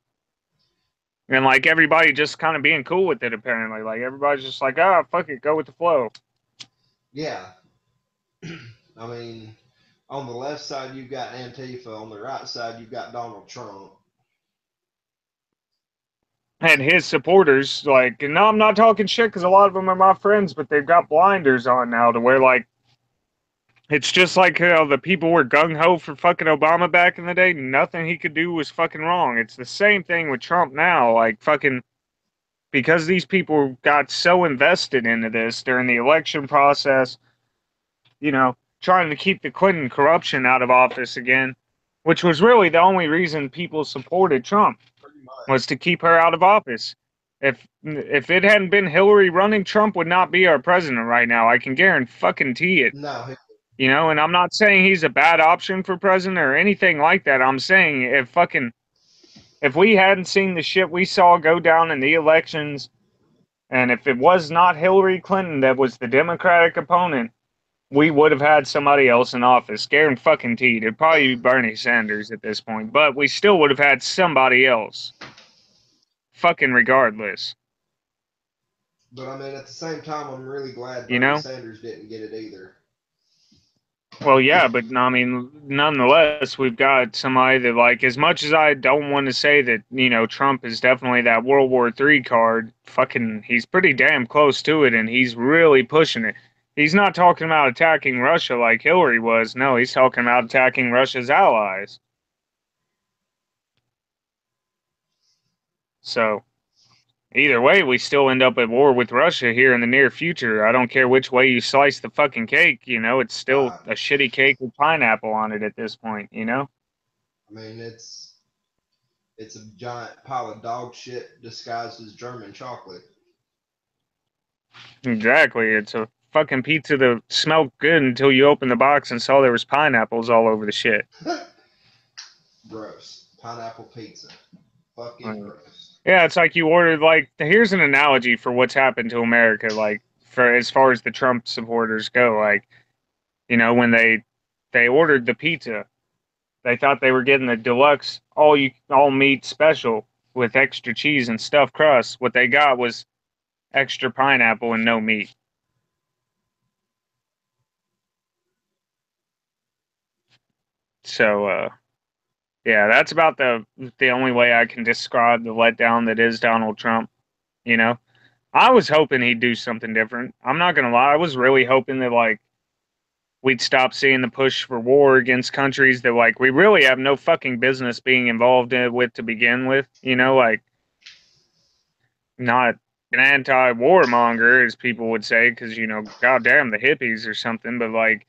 A: And like everybody just kind of being cool with it apparently. Like everybody's just like, fuck it, go with the flow.
B: Yeah. I mean, on the left side you've got Antifa, on the right side you've got Donald Trump.
A: And his supporters, like, no, I'm not talking shit because a lot of them are my friends, but they've got blinders on now to where, like, it's just like how the people were gung ho for fucking Obama back in the day. Nothing he could do was fucking wrong. It's the same thing with Trump now. Like, fucking, because these people got so invested into this during the election process, trying to keep the Clinton corruption out of office again, which was really the only reason people supported Trump, was to keep her out of office. If it hadn't been Hillary running, Trump would not be our president right now. I can guarantee it.
B: No.
A: And I'm not saying he's a bad option for president or anything like that. I'm saying if we hadn't seen the shit we saw go down in the elections, and if it was not Hillary Clinton that was the Democratic opponent, we would have had somebody else in office. Guaranteed. It'd probably be Bernie Sanders at this point, but we still would have had somebody else. Fucking regardless.
B: But I mean, at the same time, I'm really glad Bernie Sanders didn't get it either.
A: Well, yeah, but I mean, nonetheless, we've got somebody that, like, as much as I don't want to say that, Trump is definitely that World War III card, fucking, he's pretty damn close to it, and he's really pushing it. He's not talking about attacking Russia like Hillary was. No, he's talking about attacking Russia's allies. So, either way, we still end up at war with Russia here in the near future. I don't care which way you slice the fucking cake, it's still
B: Right.
A: a shitty cake with pineapple on it at this point.
B: I mean, it's a giant pile of dog shit disguised as German chocolate.
A: Exactly. It's a fucking pizza that smelled good until you opened the box and saw there was pineapples all over the shit.
B: Gross. Pineapple pizza. Fucking
A: Like,
B: gross.
A: yeah, it's like you ordered, like, here's an analogy for what's happened to America, like, for as far as the Trump supporters go, like, when they ordered the pizza, they thought they were getting the deluxe all meat special with extra cheese and stuffed crust. What they got was extra pineapple and no meat. So yeah, that's about the only way I can describe the letdown that is Donald Trump, you know. I was hoping he'd do something different. I'm not gonna lie, I was really hoping that, like, we'd stop seeing the push for war against countries that, like, we really have no fucking business being involved with to begin with, like, not an anti-warmonger as people would say, because goddamn the hippies or something, but, like,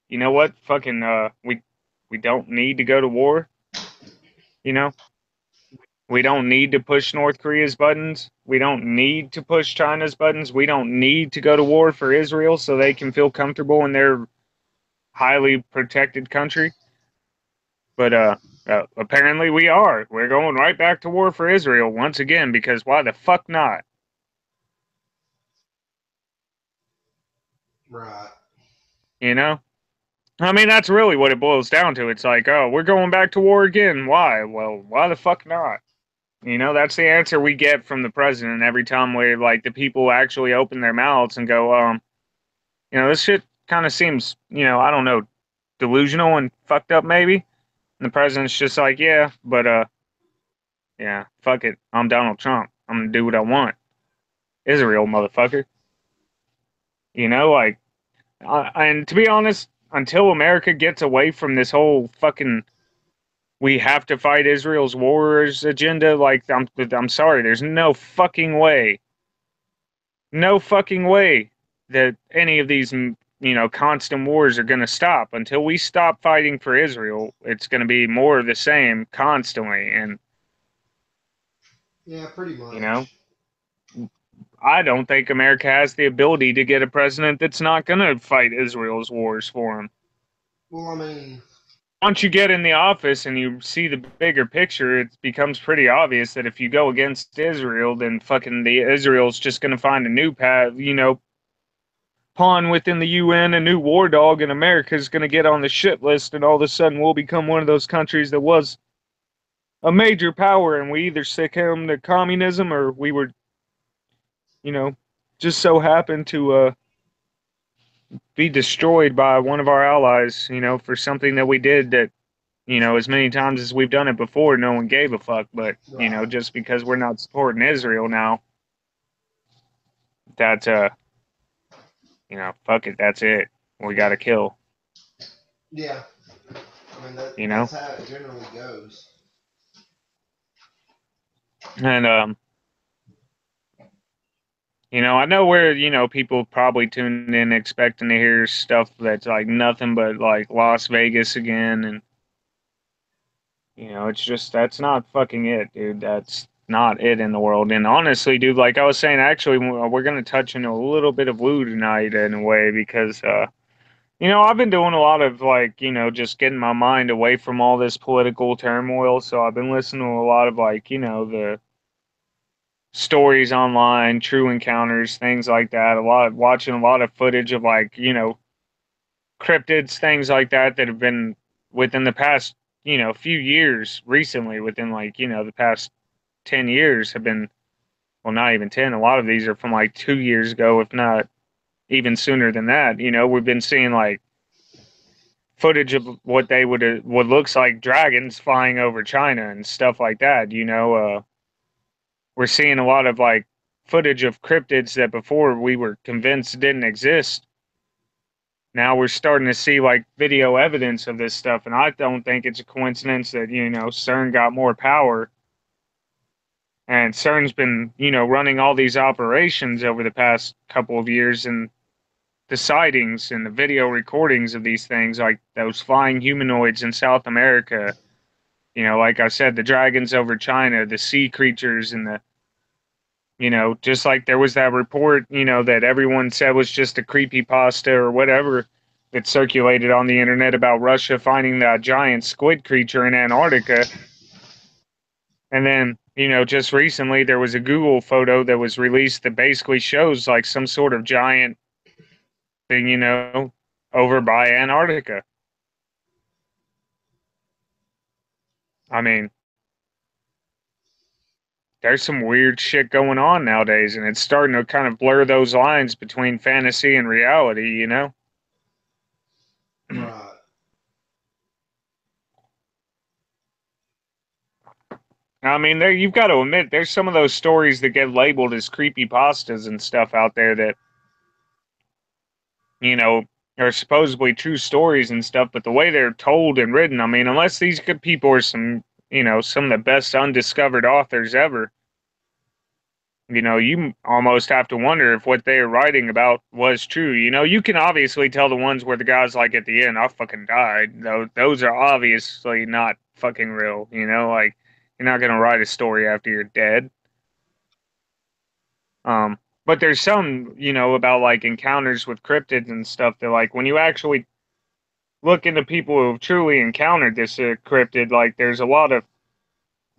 A: you know what, fucking we don't need to go to war, you know. We don't need to push North Korea's buttons. We don't need to push China's buttons. We don't need to go to war for Israel so they can feel comfortable in their highly protected country. But apparently we are. We're going right back to war for Israel once again because why the fuck not?
B: Right.
A: You know? I mean, that's really what it boils down to. It's like, oh, we're going back to war again. Why? Well, why the fuck not? That's the answer we get from the president every time we, like, the people actually open their mouths and go, this shit kind of seems, I don't know, delusional and fucked up maybe. And the president's just like, yeah, but yeah, fuck it. I'm Donald Trump. I'm gonna do what I want. Israel, motherfucker. Like, and to be honest, until America gets away from this whole fucking we have to fight Israel's wars agenda, like, I'm sorry, there's no fucking way that any of these, constant wars are going to stop. Until we stop fighting for Israel, it's going to be more of the same constantly. And,
B: Yeah, pretty
A: you know,
B: much.
A: I don't think America has the ability to get a president that's not going to fight Israel's wars for him.
B: Well, I mean,
A: Once you get in the office and you see the bigger picture, it becomes pretty obvious that if you go against Israel, then fucking the Israel's just going to find a new path, pawn within the UN, a new war dog, and America is going to get on the shit list, and all of a sudden we'll become one of those countries that was a major power, and we either succumbed to communism or we were, you know, just so happened to be destroyed by one of our allies, for something that we did that, as many times as we've done it before, no one gave a fuck. But,
B: right.
A: just because we're not supporting Israel now, that's, fuck it, that's it. We got to kill,
B: Yeah. I mean,
A: you know?
B: that's how it generally goes.
A: And, I know where, people probably tune in expecting to hear stuff that's like nothing but like Las Vegas again. And, it's just, that's not fucking it, dude. That's not it in the world. And honestly, dude, like I was saying, actually, we're going to touch on a little bit of woo tonight in a way because, I've been doing a lot of like, just getting my mind away from all this political turmoil. So I've been listening to a lot of like, the stories online, true encounters, things like that. Watching a lot of footage of like, cryptids, things like that that have been within the past, few years recently, within like, the past 10 years have been, well, not even 10. A lot of these are from like 2 years ago, if not even sooner than that. We've been seeing like footage of what they what looks like dragons flying over China and stuff like that. We're seeing a lot of like footage of cryptids that before we were convinced didn't exist. Now we're starting to see like video evidence of this stuff, and I don't think it's a coincidence that CERN got more power, and CERN's been running all these operations over the past couple of years, and the sightings and the video recordings of these things, like those flying humanoids in South America, like I said, the dragons over China, the sea creatures, and just like there was that report, that everyone said was just a creepypasta or whatever that circulated on the internet about Russia finding that giant squid creature in Antarctica. And then, just recently there was a Google photo that was released that basically shows like some sort of giant thing, over by Antarctica. I mean, there's some weird shit going on nowadays, and it's starting to kind of blur those lines between fantasy and reality,
B: Right.
A: I mean, there you've got to admit, there's some of those stories that get labeled as creepypastas and stuff out there that, are supposedly true stories and stuff, but the way they're told and written, I mean, unless these good people are some of the best undiscovered authors ever, you almost have to wonder if what they're writing about was true. You can obviously tell the ones where the guy's like at the end, I fucking died. Those are obviously not fucking real, like you're not going to write a story after you're dead. But there's some, about like encounters with cryptids and stuff that like when you actually look into people who have truly encountered this cryptid, like there's a lot of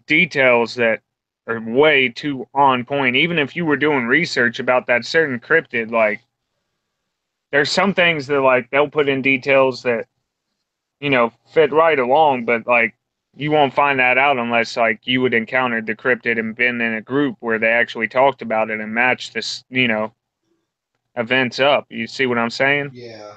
A: details that are way too on point. Even if you were doing research about that certain cryptid, like there's some things that like they'll put in details that fit right along, but like you won't find that out unless like you would encounter the cryptid and been in a group where they actually talked about it and matched this events up. You see what I'm saying?
B: Yeah.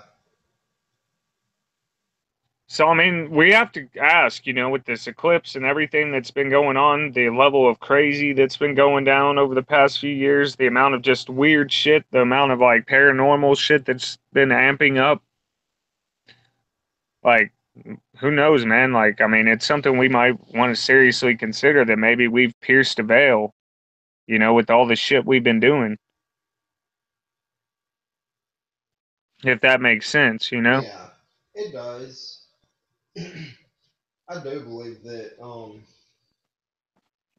A: So, I mean, we have to ask, with this eclipse and everything that's been going on, the level of crazy that's been going down over the past few years, the amount of just weird shit, the amount of like paranormal shit that's been amping up. Like, who knows, man? Like, I mean, it's something we might want to seriously consider that maybe we've pierced a veil, with all the shit we've been doing. If that makes sense,
B: Yeah, it does. I do believe that
C: Should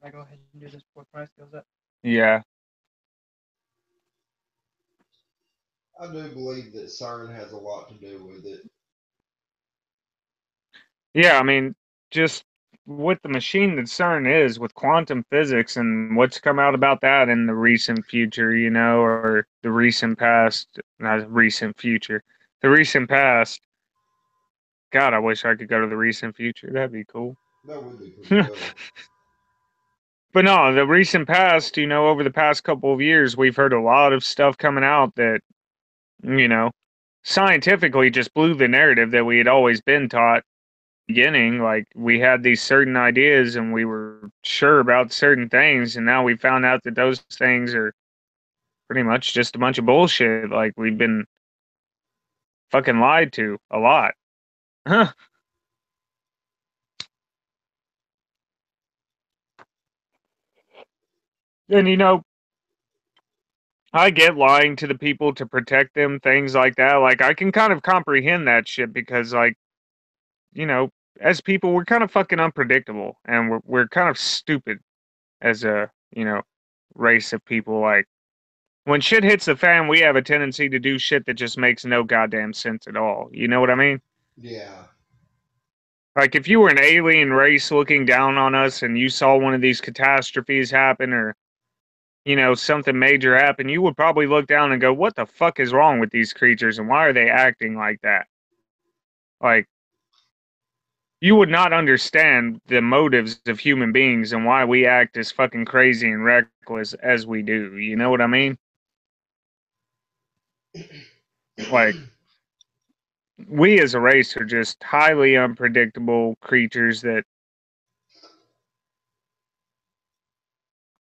C: I go ahead and do this before price goes up?
A: Yeah.
B: I do believe that CERN has a lot to do with it.
A: Yeah, I mean, just with the machine that CERN is, with quantum physics and what's come out about that in the recent future, or the recent past, not recent future, the recent past. God, I wish I could go to the recent future. That'd be cool.
B: That would be pretty cool.
A: But no, the recent past, over the past couple of years, we've heard a lot of stuff coming out that, scientifically just blew the narrative that we had always been taught beginning. Like we had these certain ideas and we were sure about certain things, and now we found out that those things are pretty much just a bunch of bullshit. Like we've been fucking lied to a lot. Huh. And I get lying to the people to protect them, things like that. Like I can kind of comprehend that shit because like, as people we're kind of fucking unpredictable and we're kind of stupid as a, race of people. Like when shit hits the fan, we have a tendency to do shit that just makes no goddamn sense at all. You know what I mean?
B: Yeah.
A: Like if you were an alien race looking down on us and you saw one of these catastrophes happen or, something major happen, you would probably look down and go, what the fuck is wrong with these creatures and why are they acting like that? Like, you would not understand the motives of human beings and why we act as fucking crazy and reckless as we do. You know what I mean? Like, we as a race are just highly unpredictable creatures that,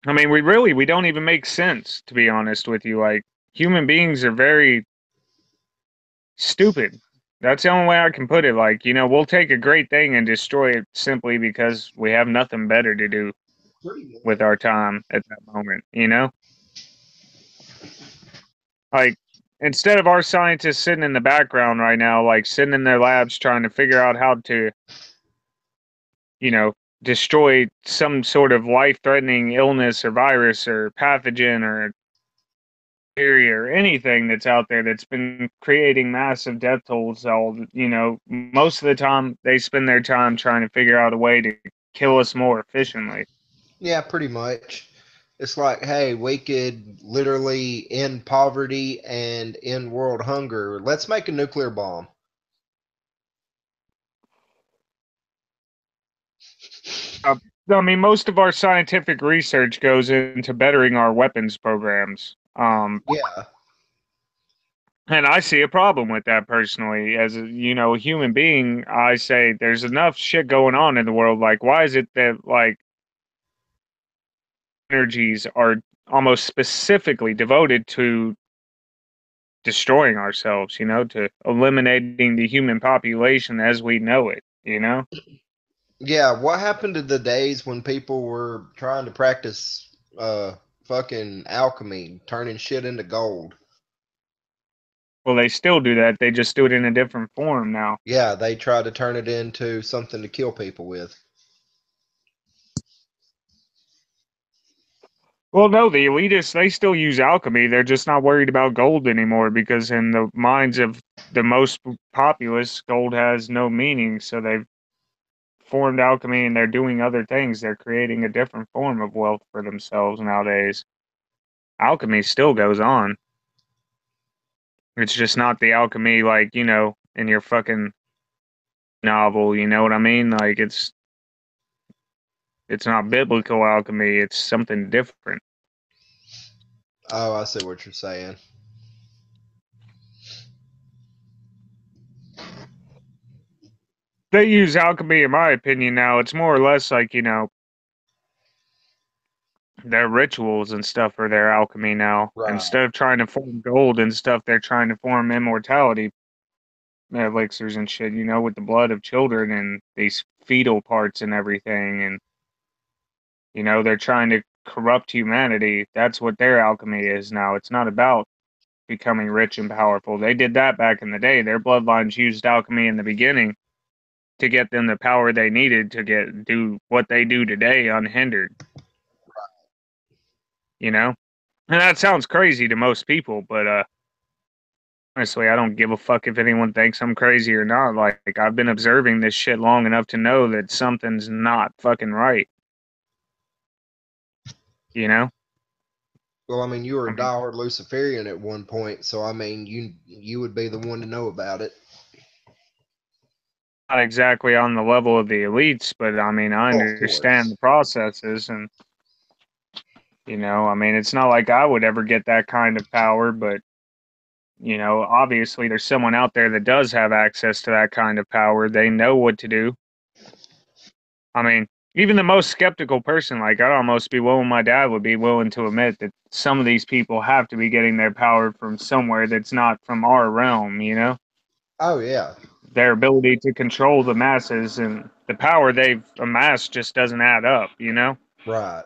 A: I mean, we don't even make sense, to be honest with you. Like, human beings are very stupid. That's the only way I can put it. Like, we'll take a great thing and destroy it simply because we have nothing better to do with our time at that moment. Like, instead of our scientists sitting in the background right now, like sitting in their labs trying to figure out how to, you know, destroy some sort of life-threatening illness or virus or pathogen or bacteria or anything that's out there that's been creating massive death tolls, most of the time they spend their time trying to figure out a way to kill us more efficiently.
B: Yeah, pretty much. It's like, hey, we could literally end poverty and end world hunger. Let's make a nuclear bomb.
A: I mean, most of our scientific research goes into bettering our weapons programs.
B: Yeah.
A: And I see a problem with that personally. As a human being, I say there's enough shit going on in the world. Like, why is it that like energies are almost specifically devoted to destroying ourselves? To eliminating the human population as we know it.
B: Yeah, what happened to the days when people were trying to practice fucking alchemy, turning shit into gold?
A: Well, they still do that. They just do it in a different form now.
B: Yeah, they try to turn it into something to kill people with.
A: Well, no, the elitists, they still use alchemy. They're just not worried about gold anymore because, in the minds of the most populace, gold has no meaning. So they've formed alchemy and they're doing other things. They're creating a different form of wealth for themselves nowadays. Alchemy still goes on. It's just not the alchemy like, in your fucking novel. You know what I mean? Like, it's not biblical alchemy. It's something different.
B: Oh, I see what you're saying.
A: They use alchemy, in my opinion, now. It's more or less like, their rituals and stuff are their alchemy now.
B: Right.
A: Instead of trying to form gold and stuff, they're trying to form immortality elixirs and shit, with the blood of children and these fetal parts and everything. And, they're trying to corrupt humanity. That's what their alchemy is now. It's not about becoming rich and powerful. They did that back in the day. Their bloodlines used alchemy in the beginning to get them the power they needed to do what they do today unhindered. And that sounds crazy to most people, but honestly, I don't give a fuck if anyone thinks I'm crazy or not. Like, I've been observing this shit long enough to know that something's not fucking right. You know?
B: Well, I mean, you were
A: I
B: a
A: mean,
B: diehard Luciferian at one point, so I mean, you would be the one to know about it.
A: not exactly on the level of the elites, but I mean, I
B: Oh, of
A: understand
B: course.
A: the processes and, I mean, it's not like I would ever get that kind of power, but, obviously there's someone out there that does have access to that kind of power. They know what to do. I mean, even the most skeptical person, like I'd almost be willing, my dad would be willing to admit that some of these people have to be getting their power from somewhere that's not from our realm.
B: Oh yeah.
A: Their ability to control the masses and the power they've amassed just doesn't add up.
B: Right.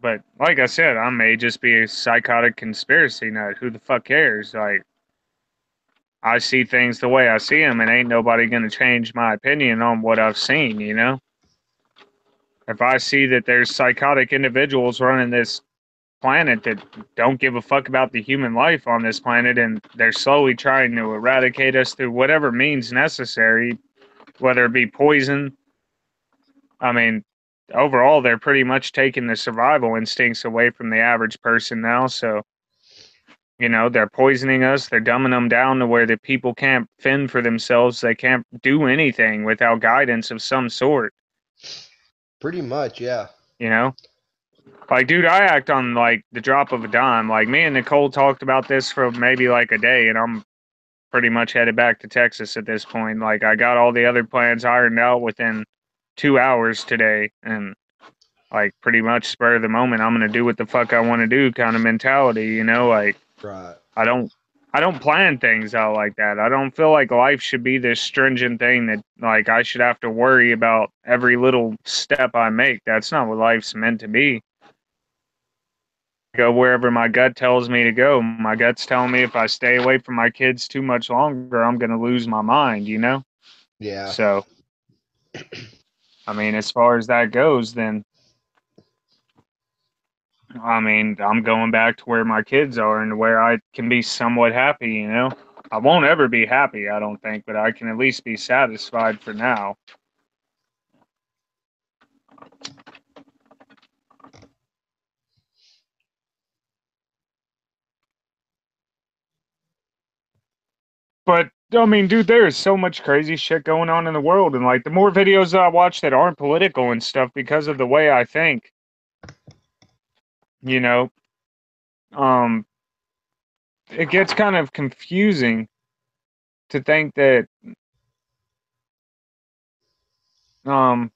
A: But like I said, I may just be a psychotic conspiracy nut. Who the fuck cares? Like, I see things the way I see them, and ain't nobody gonna change my opinion on what I've seen. If I see that there's psychotic individuals running this planet that don't give a fuck about the human life on this planet and they're slowly trying to eradicate us through whatever means necessary, whether it be poison. I mean, overall, they're pretty much taking the survival instincts away from the average person now. So, they're poisoning us. They're dumbing them down to where the people can't fend for themselves. They can't do anything without guidance of some sort,
B: Pretty much, yeah.
A: you know? Like, dude, I act on like the drop of a dime. Like, me and Nicole talked about this for maybe like a day, and I'm pretty much headed back to Texas at this point. Like, I got all the other plans ironed out within 2 hours today, and like pretty much spur of the moment, I'm gonna do what the fuck I want to do kind of mentality, you know? Like,
B: Right.
A: I don't plan things out like that. I don't feel like life should be this stringent thing that like I should have to worry about every little step I make. That's not what life's meant to be. Go wherever my gut tells me to go. My gut's telling me if I stay away from my kids too much longer, I'm gonna lose my mind, you know?
B: Yeah.
A: So, I mean, as far as that goes, then I mean, I'm going back to where my kids are and where I can be somewhat happy, you know? I won't ever be happy, I don't think, but I can at least be satisfied for now. But, I mean, dude, there is so much crazy shit going on in the world. And, like, the more videos that I watch that aren't political and stuff because of the way I think, you know, um, it gets kind of confusing to think that, um,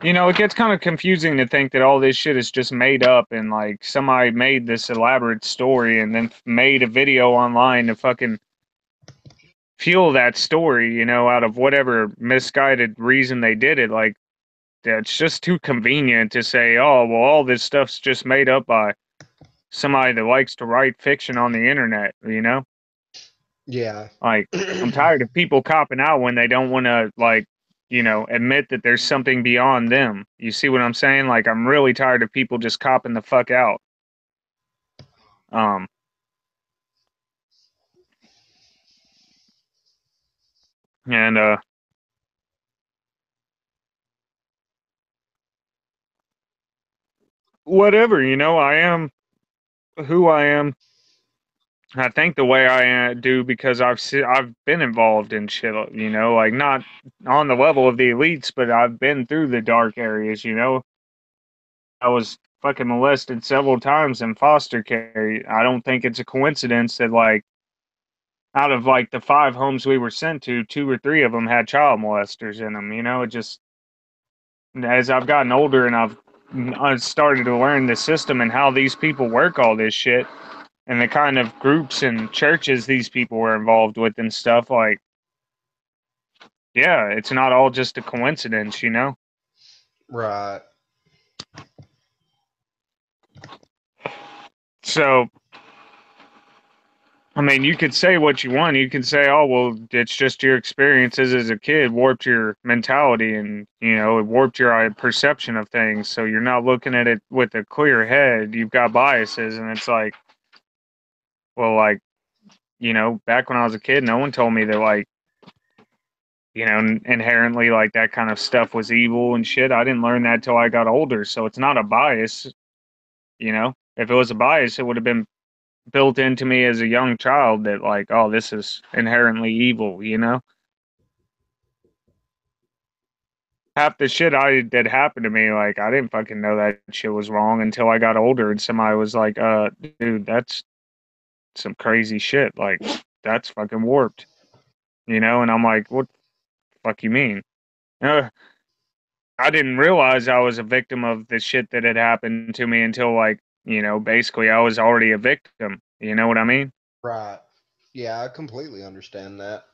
A: you know, it gets kind of confusing to think that all this shit is just made up and like somebody made this elaborate story and then made a video online to fucking fuel that story, you know, out of whatever misguided reason they did it. Like, it's just too convenient to say, oh, well, all this stuff's just made up by somebody that likes to write fiction on the internet, you know?
B: Yeah.
A: Like, I'm tired of people copping out when they don't want to, like, you know, admit that there's something beyond them. You see what I'm saying? Like, I'm really tired of people just copping the fuck out. Um, and, whatever, you know, I am who I am. I think the way I do because I've been involved in shit, you know, like not on the level of the elites, but I've been through the dark areas, you know. I was fucking molested several times in foster care. I don't think it's a coincidence that like out of like the 5 homes we were sent to, 2 or 3 of them had child molesters in them. You know, it just as I've gotten older and I've started to learn the system and how these people work all this shit and the kind of groups and churches these people were involved with and stuff. Like, yeah, it's not all just a coincidence, you know.
B: Right.
A: So I mean, you could say what you want. You can say, "Oh, well, it's just your experiences as a kid warped your mentality, and you know, it warped your perception of things. So you're not looking at it with a clear head. You've got biases." And it's like, well, like, you know, back when I was a kid, no one told me that, like, you know, inherently, like that kind of stuff was evil and shit. I didn't learn that till I got older. So it's not a bias, you know. If it was a bias, it would have been built into me as a young child that like, oh, this is inherently evil, you know? Half the shit that happened to me, like I didn't fucking know that shit was wrong until I got older and somebody was like, dude, that's some crazy shit. Like, that's fucking warped. You know, and I'm like, what the fuck you mean? Uh, I didn't realize I was a victim of the shit that had happened to me until like, you know, basically I was already a victim. You know what I mean?
B: Right. Yeah, I completely understand that.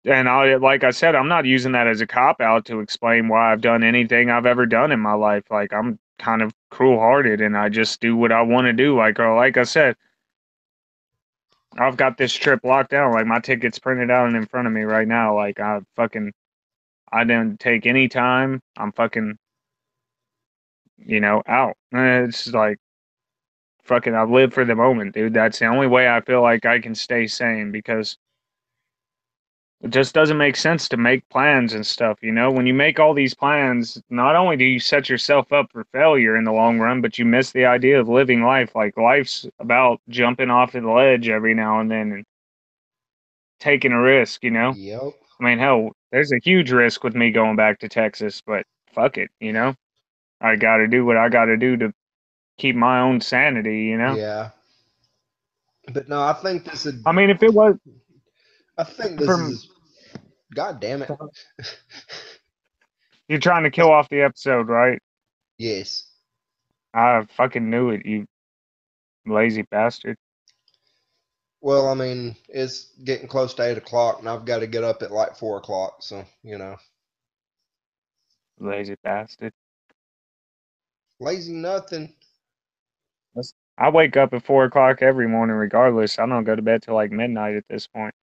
A: And like I said, I'm not using that as a cop out to explain why I've done anything I've ever done in my life. Like I'm kind of cruel hearted and I just do what I want to do. Like I said, I've got this trip locked down. Like my ticket's printed out and in front of me right now. Like I didn't take any time. I'm fucking, you know, out. It's like fucking, I live for the moment, dude. That's the only way I feel like I can stay sane because it just doesn't make sense to make plans and stuff, you know? When you make all these plans, not only do you set yourself up for failure in the long run, but you miss the idea of living life. Like life's about jumping off the ledge every now and then and taking a risk, you know?
B: Yep.
A: I mean, hell, there's a huge risk with me going back to Texas, but fuck it, you know? I got to do what I got to do to keep my own sanity, you know?
B: Yeah. But no, I think this is.
A: I mean, if it was
B: I think this
A: from
B: is. God damn it.
A: you're trying to kill off the episode, right?
B: Yes.
A: I fucking knew it, you lazy bastard.
B: Well, I mean, it's getting close to 8 o'clock, and I've got to get up at like 4 o'clock. So
A: Lazy bastard.
B: lazy nothing.
A: I wake up at 4 o'clock every morning regardless. I don't go to bed till like midnight at this point.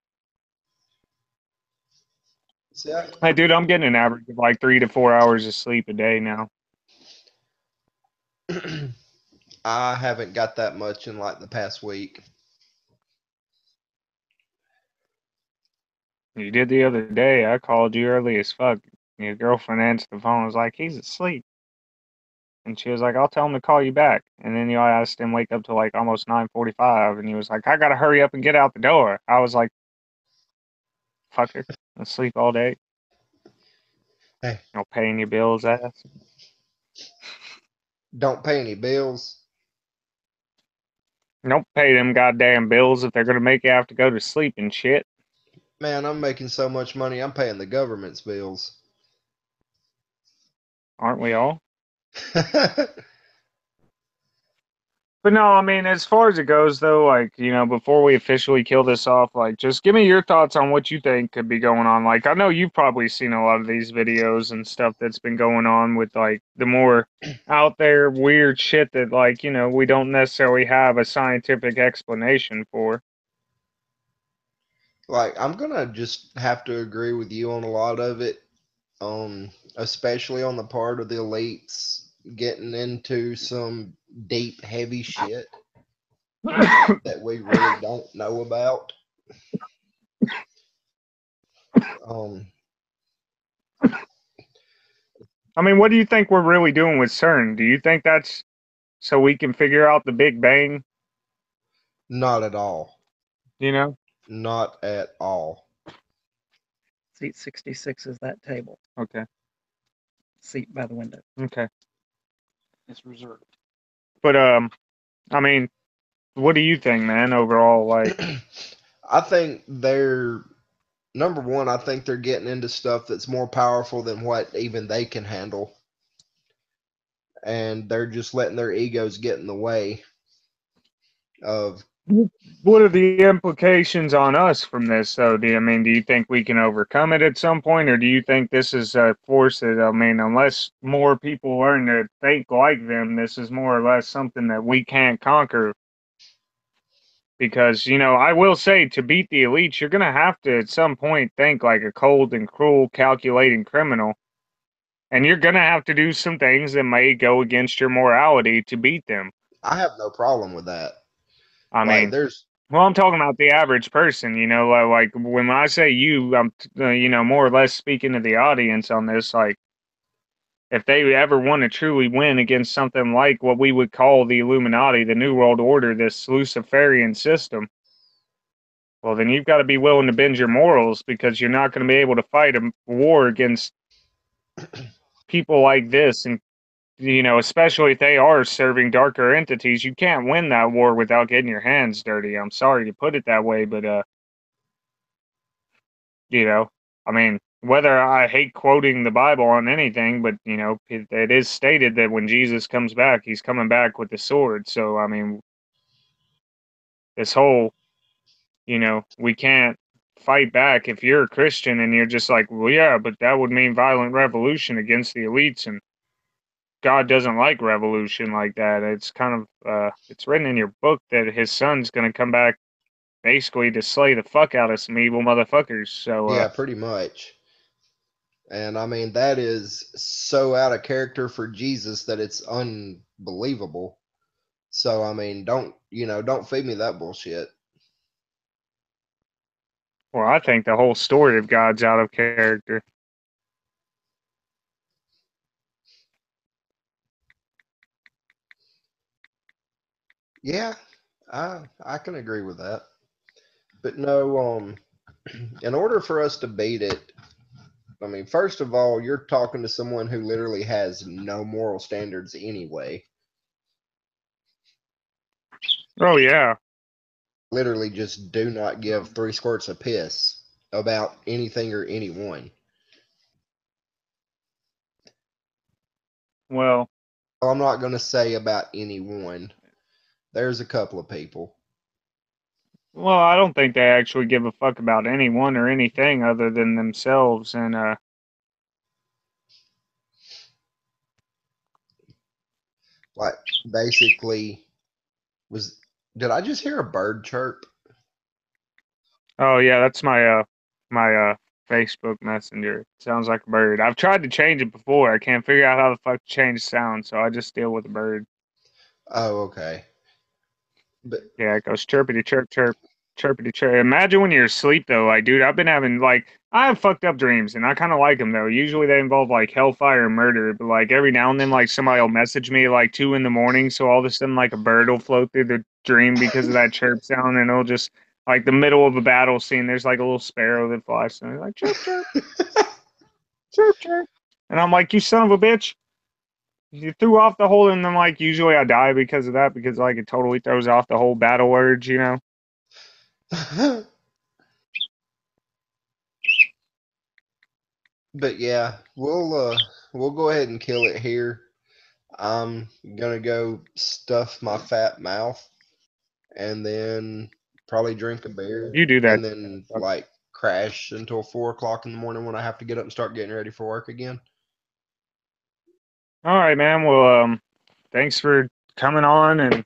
B: See,
A: Hey, dude, I'm getting an average of like 3 to 4 hours of sleep a day now.
B: I haven't got that much in like the past week.
A: You did the other day. I called you early as fuck. Your girlfriend answered the phone. Was like, he's asleep. And she was like, I'll tell him to call you back. And then I asked him wake up till like almost 9:45, and he was like, I gotta hurry up and get out the door. I was like, fucker, asleep all day.
B: Hey,
A: No paying your bills, ass.
B: don't pay any bills.
A: Don't pay them goddamn bills if they're gonna make you have to go to sleep and shit.
B: Man, I'm making so much money, I'm paying the government's bills.
A: Aren't we all? But no, I mean, as far as it goes, though, like, before we officially kill this off, like, just give me your thoughts on what you think could be going on. Like, I know you've probably seen a lot of these videos and stuff that's been going on with, like, the more out there weird shit that, like, we don't necessarily have a scientific explanation for.
B: Like, I'm gonna just have to agree with you on a lot of it, especially on the part of the elites getting into some deep, heavy shit that we really don't know about. Um,
A: I mean, what do you think we're really doing with CERN? Do you think that's so we can figure out the Big Bang?
B: not at all.
A: You know?
B: Not at all.
C: Seat 66 is that table.
A: Okay.
C: Seat by the window.
A: Okay.
C: It's reserved.
A: But, I mean, what do you think, man, overall? Like,
B: I think they're number one. I think they're getting into stuff that's more powerful than what even they can handle, and they're just letting their egos get in the way of.
A: what are the implications on us from this, though? Do you think we can overcome it at some point, or do you think this is a force that, unless more people learn to think like them, this is more or less something that we can't conquer? Because, I will say, to beat the elites, you're going to have to, at some point, think like a cold and cruel, calculating criminal. And you're going to have to do some things that may go against your morality to beat them.
B: I have no problem with that.
A: I
B: Like,
A: mean, well, I'm talking about the average person, like when I say you, I'm, more or less speaking to the audience on this. Like, if they ever want to truly win against something like what we would call the Illuminati, the New World Order, this Luciferian system, well, then you've got to be willing to bend your morals, because you're not going to be able to fight a war against people like this. And, especially if they are serving darker entities, you can't win that war without getting your hands dirty. I'm sorry to put it that way, but, I mean, whether I hate quoting the Bible on anything, but, it is stated that when Jesus comes back, he's coming back with the sword. So, I mean, this whole, we can't fight back if you're a Christian and you're just like, well, yeah, but that would mean violent revolution against the elites, and God doesn't like revolution like that. It's kind of, it's written in your book that his son's going to come back basically to slay the fuck out of some evil motherfuckers. So,
B: yeah, pretty much. And I mean, that is so out of character for Jesus that it's unbelievable. So I mean, don't feed me that bullshit.
A: well, I think the whole story of God's out of character.
B: Yeah, I can agree with that. But no, in order for us to beat it, I mean, first of all, you're talking to someone who literally has no moral standards anyway.
A: Oh yeah.
B: Literally just do not give 3 squirts of piss about anything or anyone.
A: Well,
B: Well, I'm not going to say about anyone. There's a couple of people.
A: I don't think they actually give a fuck about anyone or anything other than themselves. And
B: Like, basically, was. Did I just hear a bird chirp?
A: oh yeah, that's my Facebook Messenger. Sounds like a bird. I've tried to change it before. I can't figure out how the fuck to change sound, so I just deal with a bird.
B: Oh, okay. But
A: Yeah, it goes chirpity chirp chirp, chirpity chirp. Imagine when you're asleep though, like dude, I've been having like I have fucked up dreams and I kind of like them though. Usually they involve like hellfire and murder, but like every now and then like somebody will message me at like 2 in the morning, so all of a sudden like a bird will float through the dream because of that chirp sound, and it'll just like the middle of a battle scene. There's like a little sparrow that flies, and they're like chirp chirp chirp chirp, and I'm like, you son of a bitch. You threw off the whole, and then like usually I die because of that because like it totally throws off the whole battle urge, you know.
B: but yeah, we'll go ahead and kill it here. I'm gonna go stuff my fat mouth and then probably drink a beer
A: You do that.
B: and then like crash until 4 o'clock in the morning when I have to get up and start getting ready for work again.
A: All right, man. Well, thanks for coming on, and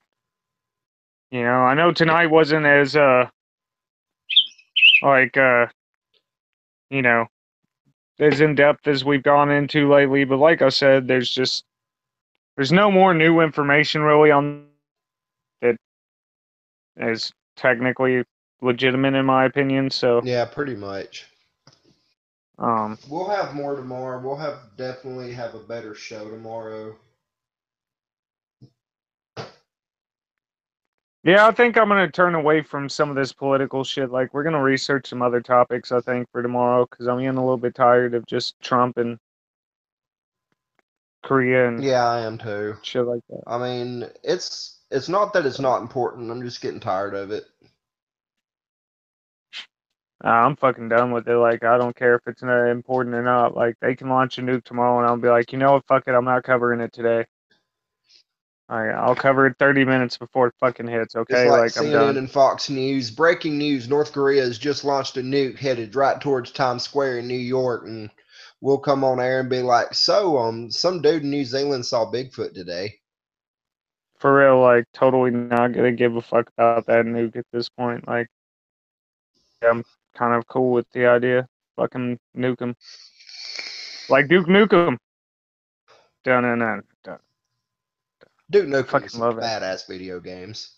A: I know tonight wasn't as like you know, as in depth as we've gone into lately, but like I said, there's no more new information really on that is technically legitimate in my opinion. So,
B: Yeah, pretty much.
A: um,
B: We'll have more tomorrow. We'll definitely have a better show tomorrow.
A: yeah, I think I'm gonna turn away from some of this political shit. Like, we're gonna research some other topics, I think, for tomorrow, because I'm getting a little bit tired of just Trump and Korea and
B: Yeah, I am too.
A: shit like that.
B: I mean, it's not that it's not important. I'm just getting tired of it.
A: I'm fucking done with it. Like, I don't care if it's important or not. Like, they can launch a nuke tomorrow, and I'll be like, you know what? Fuck it. I'm not covering it today. I'll cover it 30 minutes before it fucking hits.
B: It's
A: Okay,
B: like
A: like I'm
B: CNN
A: done.
B: and Fox News. Breaking news: North Korea has just launched a nuke headed right towards Times Square in New York, and we'll come on air and be like, "So, some dude in New Zealand saw Bigfoot today."
A: For real, like totally not gonna give a fuck about that nuke at this point. Like, I'm kind of cool with the idea. Fucking nuke 'em. Like Duke Nukem. Dun dun dun dun.
B: Duke Nukem was
A: Fucking
B: some
A: love it.
B: badass video games.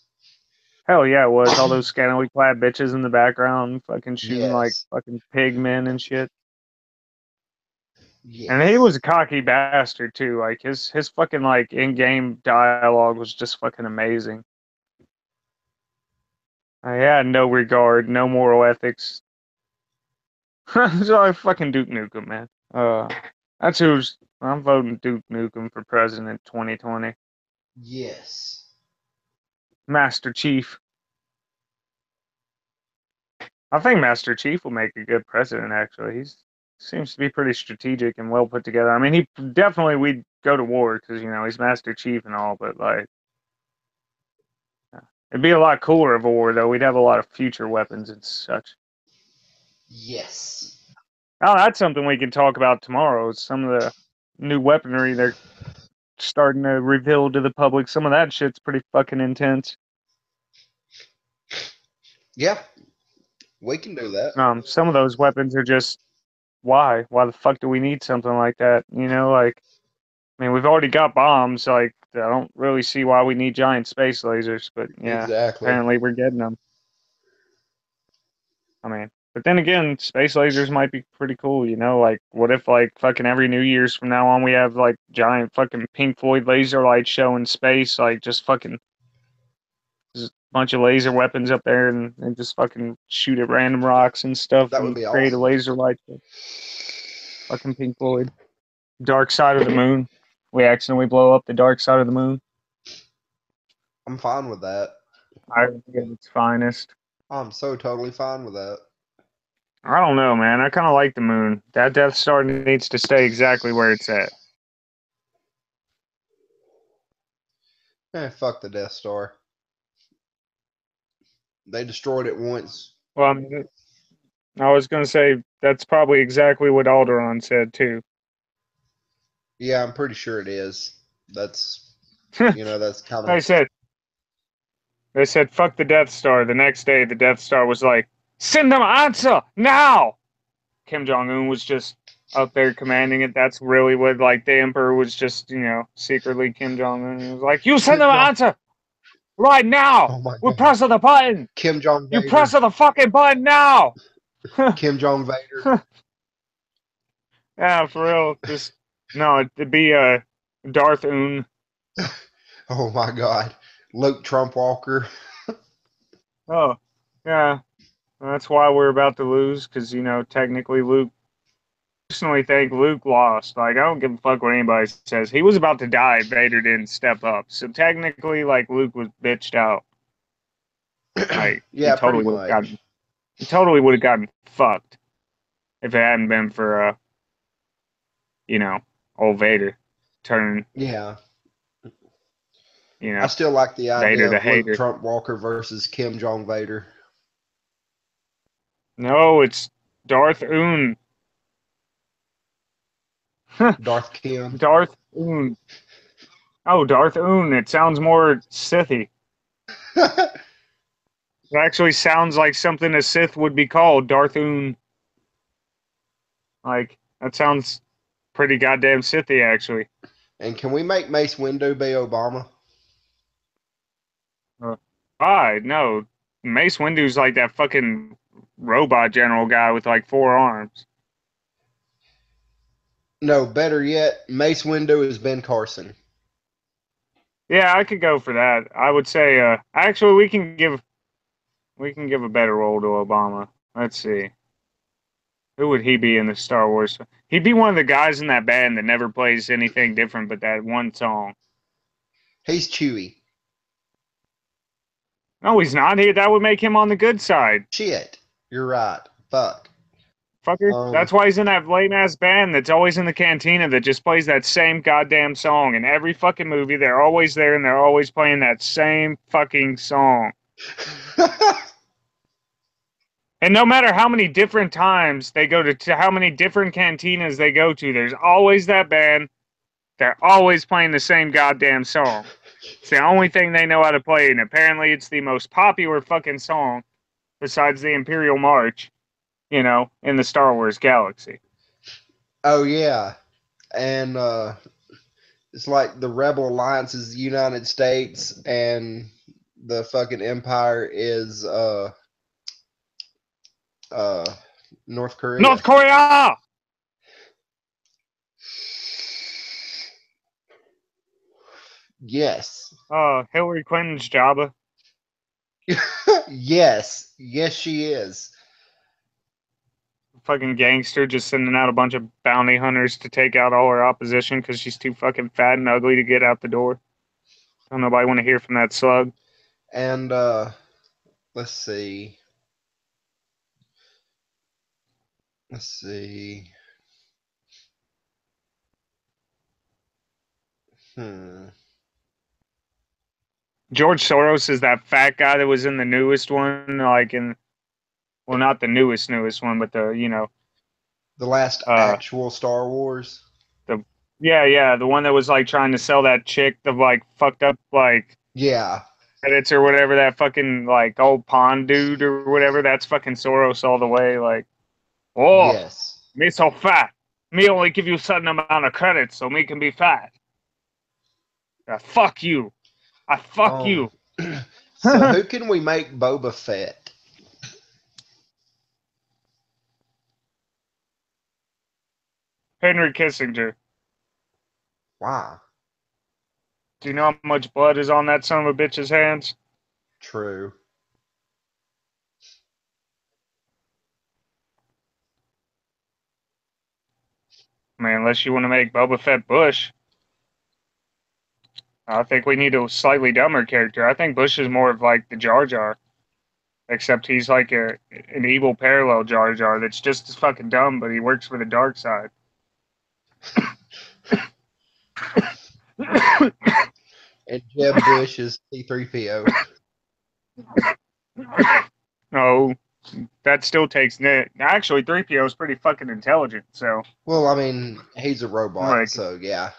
A: Hell yeah, it was. All those scantily clad bitches in the background, fucking shooting like
B: Yes,
A: fucking pig men and shit. And he was
B: yes,
A: a cocky bastard too. Like his fucking like in-game dialogue was just fucking amazing. He had no regard, no moral ethics. So I fucking Duke Nukem, man. That's who's I'm voting Duke Nukem for president 2020.
B: yes.
A: Master Chief. I think Master Chief will make a good president. Actually, he seems to be pretty strategic and well put together. I mean, he definitely we'd go to war because he's Master Chief and all, but like. It'd be a lot cooler of a war, though. We'd have a lot of future weapons and such.
B: Yes.
A: Oh, that's something we can talk about tomorrow. Some of the new weaponry they're starting to reveal to the public. Some of that shit's pretty fucking intense.
B: Yeah, we can do that.
A: Some of those weapons are just why? Why the fuck do we need something like that? Like I mean, we've already got bombs. Like I don't really see why we need giant space lasers, but yeah,
B: Exactly.
A: apparently we're getting them. I mean, but then again, space lasers might be pretty cool, Like, what if, like, fucking every New Year's from now on, we have, like, giant fucking Pink Floyd laser light show in space, like, just fucking just a bunch of laser weapons up there and just fucking shoot at random rocks and stuff
B: That would
A: and
B: be
A: create a
B: awesome.
A: laser light show. Fucking Pink Floyd. Dark Side of the Moon. We accidentally blow up the dark side of the moon.
B: I'm fine with that.
A: I think at its finest.
B: I'm so totally fine with that.
A: I don't know, man. I kind of like the moon. That Death Star needs to stay exactly where it's at.
B: Fuck the Death Star. They destroyed it once.
A: Well, I was gonna say that's probably exactly what Alderaan said too.
B: Yeah, I'm pretty sure it is. That's that's kind
A: They
B: of
A: said they said fuck the Death Star. The next day, the Death Star was like, "Send them answer now." Kim Jong Un was just up there commanding it. That's really what like the Emperor was just secretly Kim Jong Un. He was like, "You send
B: Kim
A: them an
B: Jong.
A: answer right now.
B: Oh my
A: We
B: god,
A: press the button.
B: Kim Jong
A: You press
B: Vader.
A: the fucking button now."
B: Kim Jong Vader.
A: Yeah, for real. Just no, it'd be Darth Un.
B: Oh my god, Luke Trump Walker.
A: Oh, yeah. That's why we're about to lose, because technically Luke. Personally, think Luke lost. Like I don't give a fuck what anybody says. He was about to die. If Vader didn't step up. So technically, like Luke was bitched out. Like
B: Yeah, pretty much.
A: he totally would have gotten fucked if it hadn't been for you know, old Vader turning,
B: Yeah,
A: you
B: I
A: know,
B: still like the idea
A: Vader the
B: of Luke
A: hater.
B: Trump Walker versus Kim Jong Vader.
A: No, it's Darth Un.
B: Darth Kim.
A: Darth Un. Oh, Darth Un. It sounds more Sithy. It actually sounds like something a Sith would be called, Darth Un. Like that sounds pretty goddamn Sithy, actually.
B: And can we make Mace Windu be Obama?
A: No, Mace Windu's like that fucking robot general guy with like 4 arms.
B: No, better yet, Mace Windu is Ben Carson.
A: Yeah, I could go for that. I would say, actually, we can give a better role to Obama. Let's see. Who would he be in the Star Wars? He'd be one of the guys in that band that never plays anything different but that one song.
B: He's Chewie.
A: No, he's not. That would make him on the good side.
B: Shit. You're right. Fuck.
A: Fucker.
B: Um,
A: That's why he's in that lame ass band that's always in the cantina that just plays that same goddamn song. In every fucking movie, they're always there and they're always playing that same fucking song. And no matter how many different times they go to how many different cantinas they go to, there's always that band. They're always playing the same goddamn song. It's the only thing they know how to play, and apparently it's the most popular fucking song besides the Imperial March, in the Star Wars galaxy.
B: oh yeah. And it's like the Rebel Alliance is the United States and the fucking Empire is uh North
A: North
B: Korea.
A: Korea!
B: Yes.
A: Hillary Clinton's Jabba.
B: Yes. Yes, she is.
A: Fucking gangster just sending out a bunch of bounty hunters to take out all her opposition because she's too fucking fat and ugly to get out the door. Don't nobody want to hear from that slug.
B: And let's see. Let's see. Hmm.
A: George Soros is that fat guy that was in the newest one, well, not the newest one, but
B: The last
A: uh,
B: actual Star Wars.
A: yeah, the one that was like trying to sell that chick the like fucked up like
B: Yeah.
A: edits or whatever, that fucking like old pond dude or whatever. That's fucking Soros all the way. Like, oh,
B: Yes.
A: me so fat. Me only give you a certain amount of credit so me can be fat. Fuck you. I fuck
B: Um.
A: you.
B: So who can we make Boba Fett?
A: Henry Kissinger.
B: Why?
A: Do you know how much blood is on that son of a bitch's hands?
B: True.
A: Man, unless you want to make Boba Fett Bush. I think we need a slightly dumber character. I think Bush is more of like the Jar Jar, except he's like an evil parallel Jar Jar that's just as fucking dumb, but he works for the dark side.
B: And Jeb Bush is C3PO.
A: No, that still takes net. Actually, 3PO is pretty fucking intelligent, so
B: Well, I mean, he's a robot,
A: like,
B: so yeah.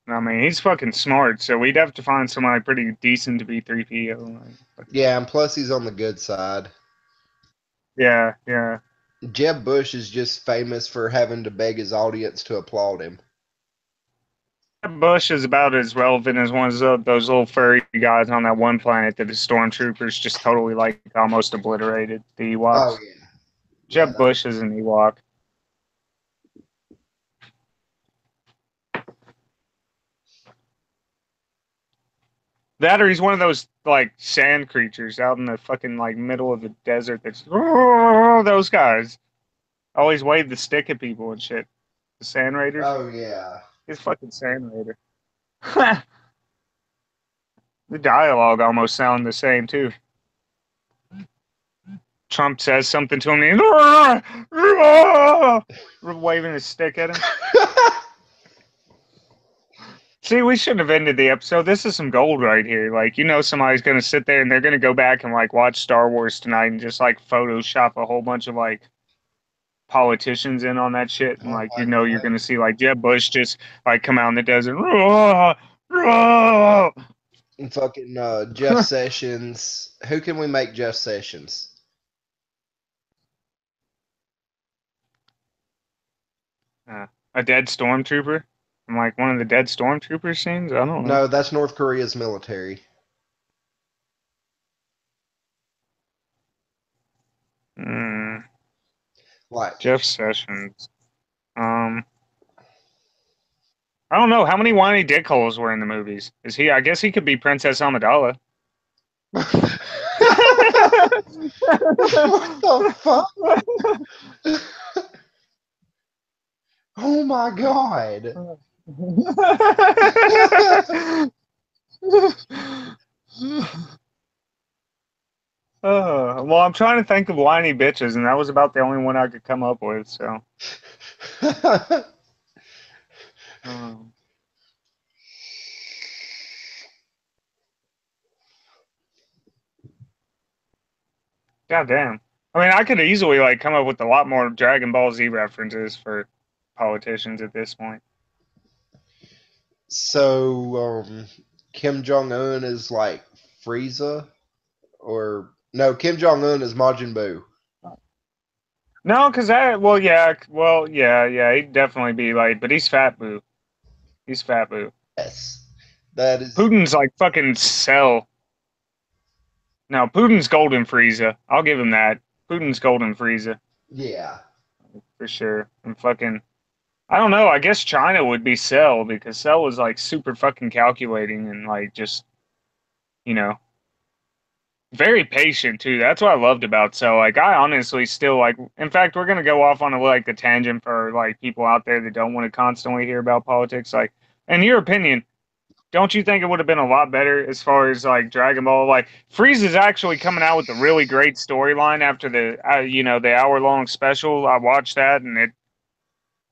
A: I mean, he's fucking smart, so we'd have to find somebody pretty decent to be 3PO.
B: Yeah, and plus he's on the good side.
A: Yeah, yeah.
B: Jeb Bush is just famous for having to beg his audience to applaud him.
A: Bush is about as relevant as one of those little furry guys on that one planet that the stormtroopers just totally like almost obliterated. The Ewoks.
B: Oh yeah.
A: Jeb Bush is an Ewok. That or he's one of those like sand creatures out in the fucking like middle of the desert. That's those guys always wave the stick at people and shit. The Sand Raiders.
B: Oh yeah.
A: He's fucking Sand Raider. The dialogue almost sound the same too. Trump says something to him, and he's waving his stick at him. See, we shouldn't have ended the episode. This is some gold right here. Like, you know, somebody's gonna sit there and they're gonna go back and like watch Star Wars tonight and just like Photoshop a whole bunch of like politicians in on that shit, and like, you know, you're gonna see like Jeb Bush just like come out in the desert.
B: And fucking Jeff Sessions. Who can we make Jeff Sessions?
A: A dead stormtrooper? From like one of the dead stormtrooper scenes? I don't know.
B: No, that's North Korea's military. Like
A: Jeff Sessions. I don't know. How many whiny dickholes were in the movies? Is he? I guess he could be Princess Amidala.
B: What the fuck? Oh my god.
A: Well, I'm trying to think of whiny bitches, and that was about the only one I could come up with, so. God damn. I mean, I could easily like come up with a lot more Dragon Ball Z references for politicians at this point.
B: So, Kim Jong Un is like Frieza, or no? Kim Jong Un is Majin Buu.
A: No, because yeah, he'd definitely be like, but he's Fat Boo. He's Fat Boo.
B: Yes, that is.
A: Putin's like fucking Cell. No, Putin's Golden Frieza. I'll give him that. Putin's Golden Frieza.
B: Yeah.
A: For sure. And fucking, I don't know. I guess China would be Cell because Cell was like super fucking calculating and like just, you know, very patient too. That's what I loved about Cell. Like, I honestly still like. In fact, we're gonna go off on a tangent for like people out there that don't want to constantly hear about politics. Like, in your opinion, don't you think it would have been a lot better as far as like Dragon Ball? Like, Frieza's actually coming out with a really great storyline after the the hour-long special. I watched that, and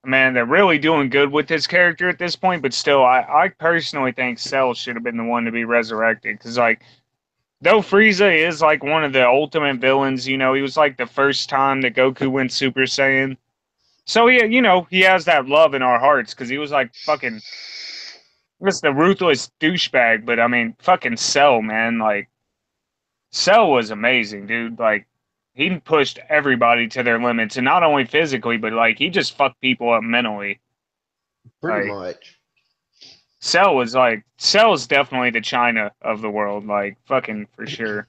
A: man, they're really doing good with his character at this point. But still, I personally think Cell should have been the one to be resurrected because like, though Frieza is like one of the ultimate villains, he was like the first time that Goku went Super Saiyan. So he has that love in our hearts because he was like fucking. It's the ruthless douchebag, but I mean, fucking Cell, man. Like, Cell was amazing, dude. Like, he pushed everybody to their limits, and not only physically, but like, he just fucked people up mentally.
B: Pretty much.
A: Cell's definitely the China of the world, like, fucking for sure.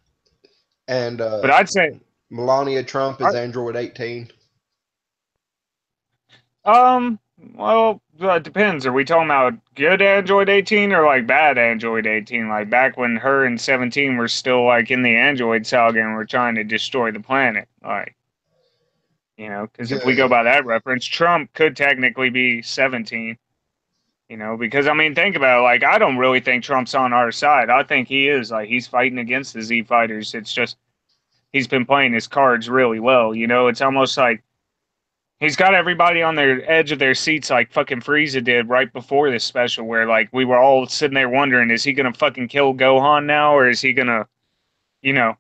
B: And,
A: but I'd say
B: Melania Trump is Android 18.
A: Well, it depends. Are we talking about good Android 18 or like bad Android 18? Like back when her and 17 were still like in the Android saga and were trying to destroy the planet. Like, because if we go by that reference, Trump could technically be 17. You know, because I mean, think about it. Like, I don't really think Trump's on our side. I think he is. Like, he's fighting against the Z fighters. It's just he's been playing his cards really well. You know, it's almost like he's got everybody on their edge of their seats, like fucking Frieza did right before this special, where like we were all sitting there wondering, is he gonna fucking kill Gohan now, or is he gonna, you know,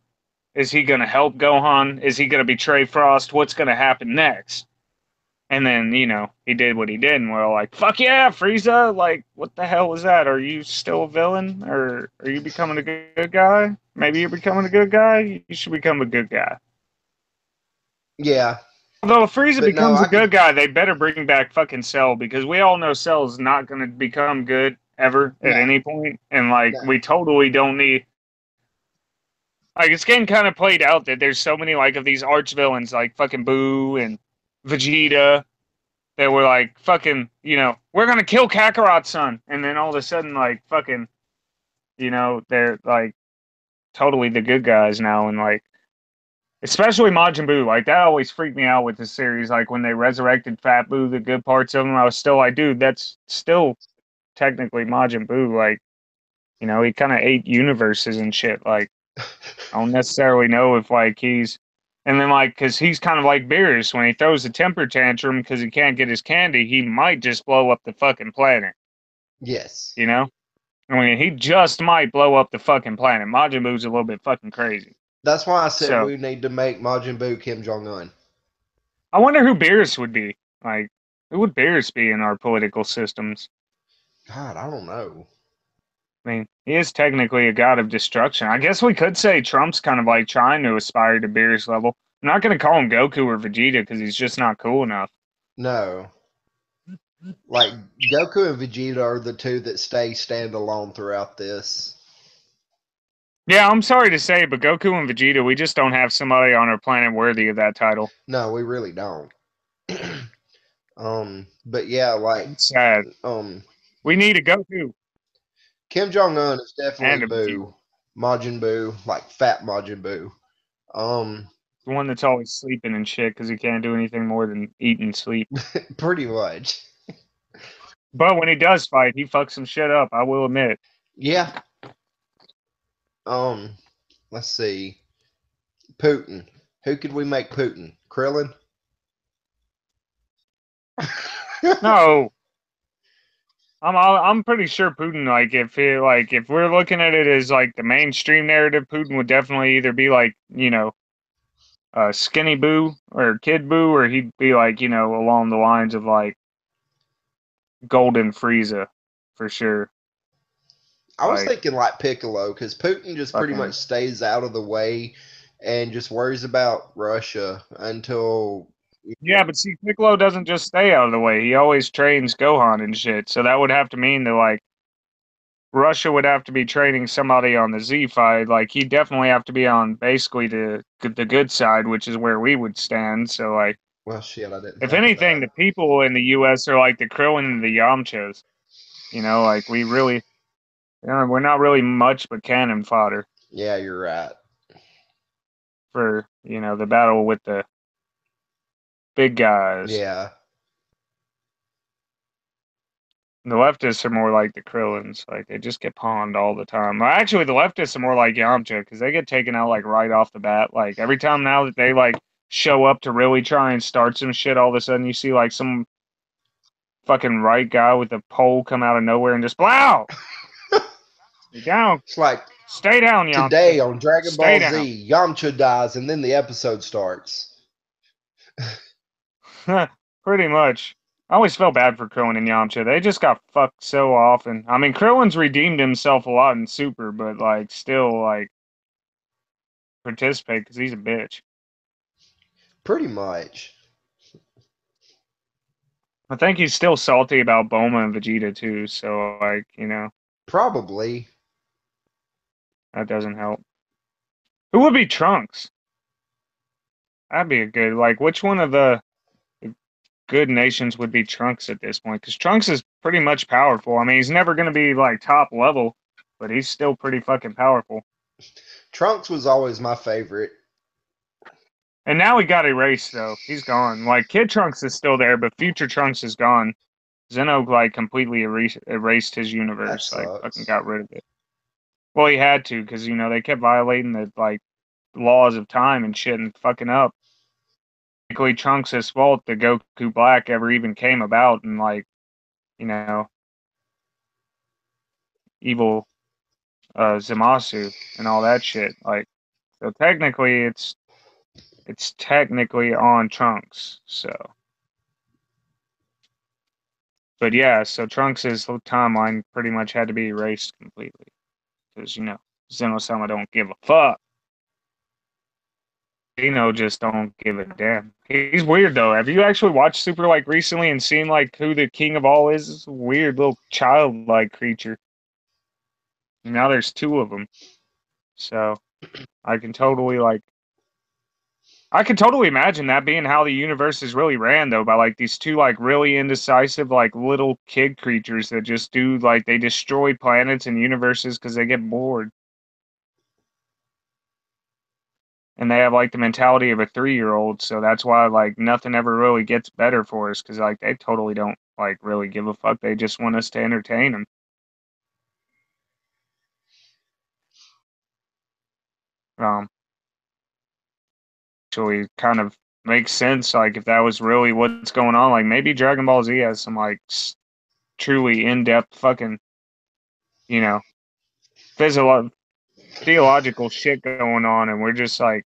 A: is he gonna help Gohan? Is he gonna betray Frost? What's gonna happen next? And then, you know, he did what he did, and we're all like, fuck yeah, Frieza! Like, what the hell was that? Are you still a villain? Or are you becoming a good guy? Maybe you're becoming a good guy? You should become a good guy.
B: Yeah,
A: Although if Frieza
B: but no,
A: becomes a
B: I
A: good
B: could.
A: guy, they better bring back fucking Cell, because we all know Cell's not going to become good ever at
B: No,
A: any point. And, like,
B: no.
A: we totally don't need. Like, it's getting kind of played out that there's so many, like, of these arch villains, like fucking Boo and Vegeta, that were like, fucking, you know, we're gonna kill Kakarot's son, and then all of a sudden, like, fucking, you know, they're like totally the good guys now, and like, especially Majin Buu, like that always freaked me out with the series. Like when they resurrected Fat Buu, the good parts of him, I was still like, dude, that's still technically Majin Buu. Like, you know, he kind of ate universes and shit. Like, I don't necessarily know if like he's. And then, like, because he's kind of like Beerus, when he throws a temper tantrum because he can't get his candy, he might just blow up the fucking planet.
B: Yes,
A: You know? I mean, he just might blow up the fucking planet. Majin Buu's a little bit fucking crazy.
B: that's why I said
A: So,
B: we need to make Majin Buu Kim Jong Un.
A: I wonder who Beerus would be. Like, who would Beerus be in our political systems?
B: God, I don't know.
A: I mean, he is technically a god of destruction. I guess we could say Trump's kind of like trying to aspire to Beerus level. I'm not going to call him Goku or Vegeta because he's just not cool enough.
B: No, like Goku and Vegeta are the two that stay standalone throughout this.
A: Yeah, I'm sorry to say, but Goku and Vegeta, we just don't have somebody on our planet worthy of that title.
B: No, we really don't. But yeah, like
A: It's sad.
B: um,
A: We need a Goku
B: Kim Jong Un is definitely
A: and a Vegeta.
B: Buu, Majin Buu, like fat Majin Buu. Um,
A: The one that's always sleeping and shit because he can't do anything more than eat and sleep.
B: pretty much.
A: But when he does fight, he fucks some shit up, I will admit.
B: Yeah. Um, let's see. Putin. Who could we make Putin? Krillin?
A: No, I'm pretty sure Putin, like, if we're looking at it as like the mainstream narrative, Putin would definitely either be like, you know, Skinny Boo or Kid Boo, or he'd be like, you know, along the lines of like Golden Frieza for sure.
B: I was
A: Like
B: thinking like Piccolo because Putin just pretty much
A: fucking
B: stays out of the way and just worries about Russia until.
A: yeah, but see, Piccolo doesn't just stay out of the way. He always trains Gohan and shit. So that would have to mean that like Russia would have to be training somebody on the Z side. Like he'd definitely have to be on basically the good side, which is where we would stand. So like,
B: Well, shit, I didn't
A: if
B: think of
A: anything,
B: that.
A: the people in the U.S. are like the Krillin and the Yamchas. You know, like we really, you know, we're not really much but cannon fodder
B: Yeah, you're right.
A: for you know the battle with the big guys.
B: Yeah.
A: The leftists are more like the Krillins. Like they just get pawned all the time. Well, actually, the leftists are more like Yamcha because they get taken out like right off the bat. Like every time now that they like show up to really try and start some shit, all of a sudden you see like some fucking right guy with a pole come out of nowhere and just blow. Stay down,
B: It's like
A: stay down, Yamcha.
B: today on Dragon
A: Stay
B: Ball
A: down.
B: Z, Yamcha dies and then the episode starts.
A: Pretty much. I always felt bad for Krillin and Yamcha. They just got fucked so often. I mean, Krillin's redeemed himself a lot in Super, but like still like participate because he's a bitch.
B: Pretty much.
A: I think he's still salty about Bulma and Vegeta too. So like you know
B: Probably.
A: that doesn't help. Who would be Trunks? That'd be a good like. Which one of the good nations would be Trunks at this point? Because Trunks is pretty much powerful. I mean, he's never gonna be like top level, but he's still pretty fucking powerful.
B: Trunks was always my favorite.
A: And now he got erased though. He's gone. Like Kid Trunks is still there, but Future Trunks is gone. Zeno like completely erased his universe,
B: That
A: like fucking
B: sucks.
A: got rid of it. Well, he had to because they kept violating the like laws of time and shit and fucking up. Basically, Trunks' fault that Goku Black ever even came about, and like you know evil Zamasu and all that shit. Like, so technically, it's technically on Trunks. So, but yeah, so Trunks' timeline pretty much had to be erased completely because Zeno-sama don't give a fuck. Just don't give a damn. He's weird though. Have you actually watched Super like recently and seen like who the king of all is? It's a weird little childlike creature. Now there's two of them, so I can totally like I can totally imagine that being how the universe is really ran though, by like these two like really indecisive like little kid creatures that just do like they destroy planets and universes because they get bored. And they have like the mentality of a 3-year-old, so that's why like nothing ever really gets better for us because like they totally don't like really give a fuck. They just want us to entertain them. Um, Actually, kind of makes sense. Like if that was really what's going on, like maybe Dragon Ball Z has some like truly in-depth fucking you know physio theological shit going on, and we're just like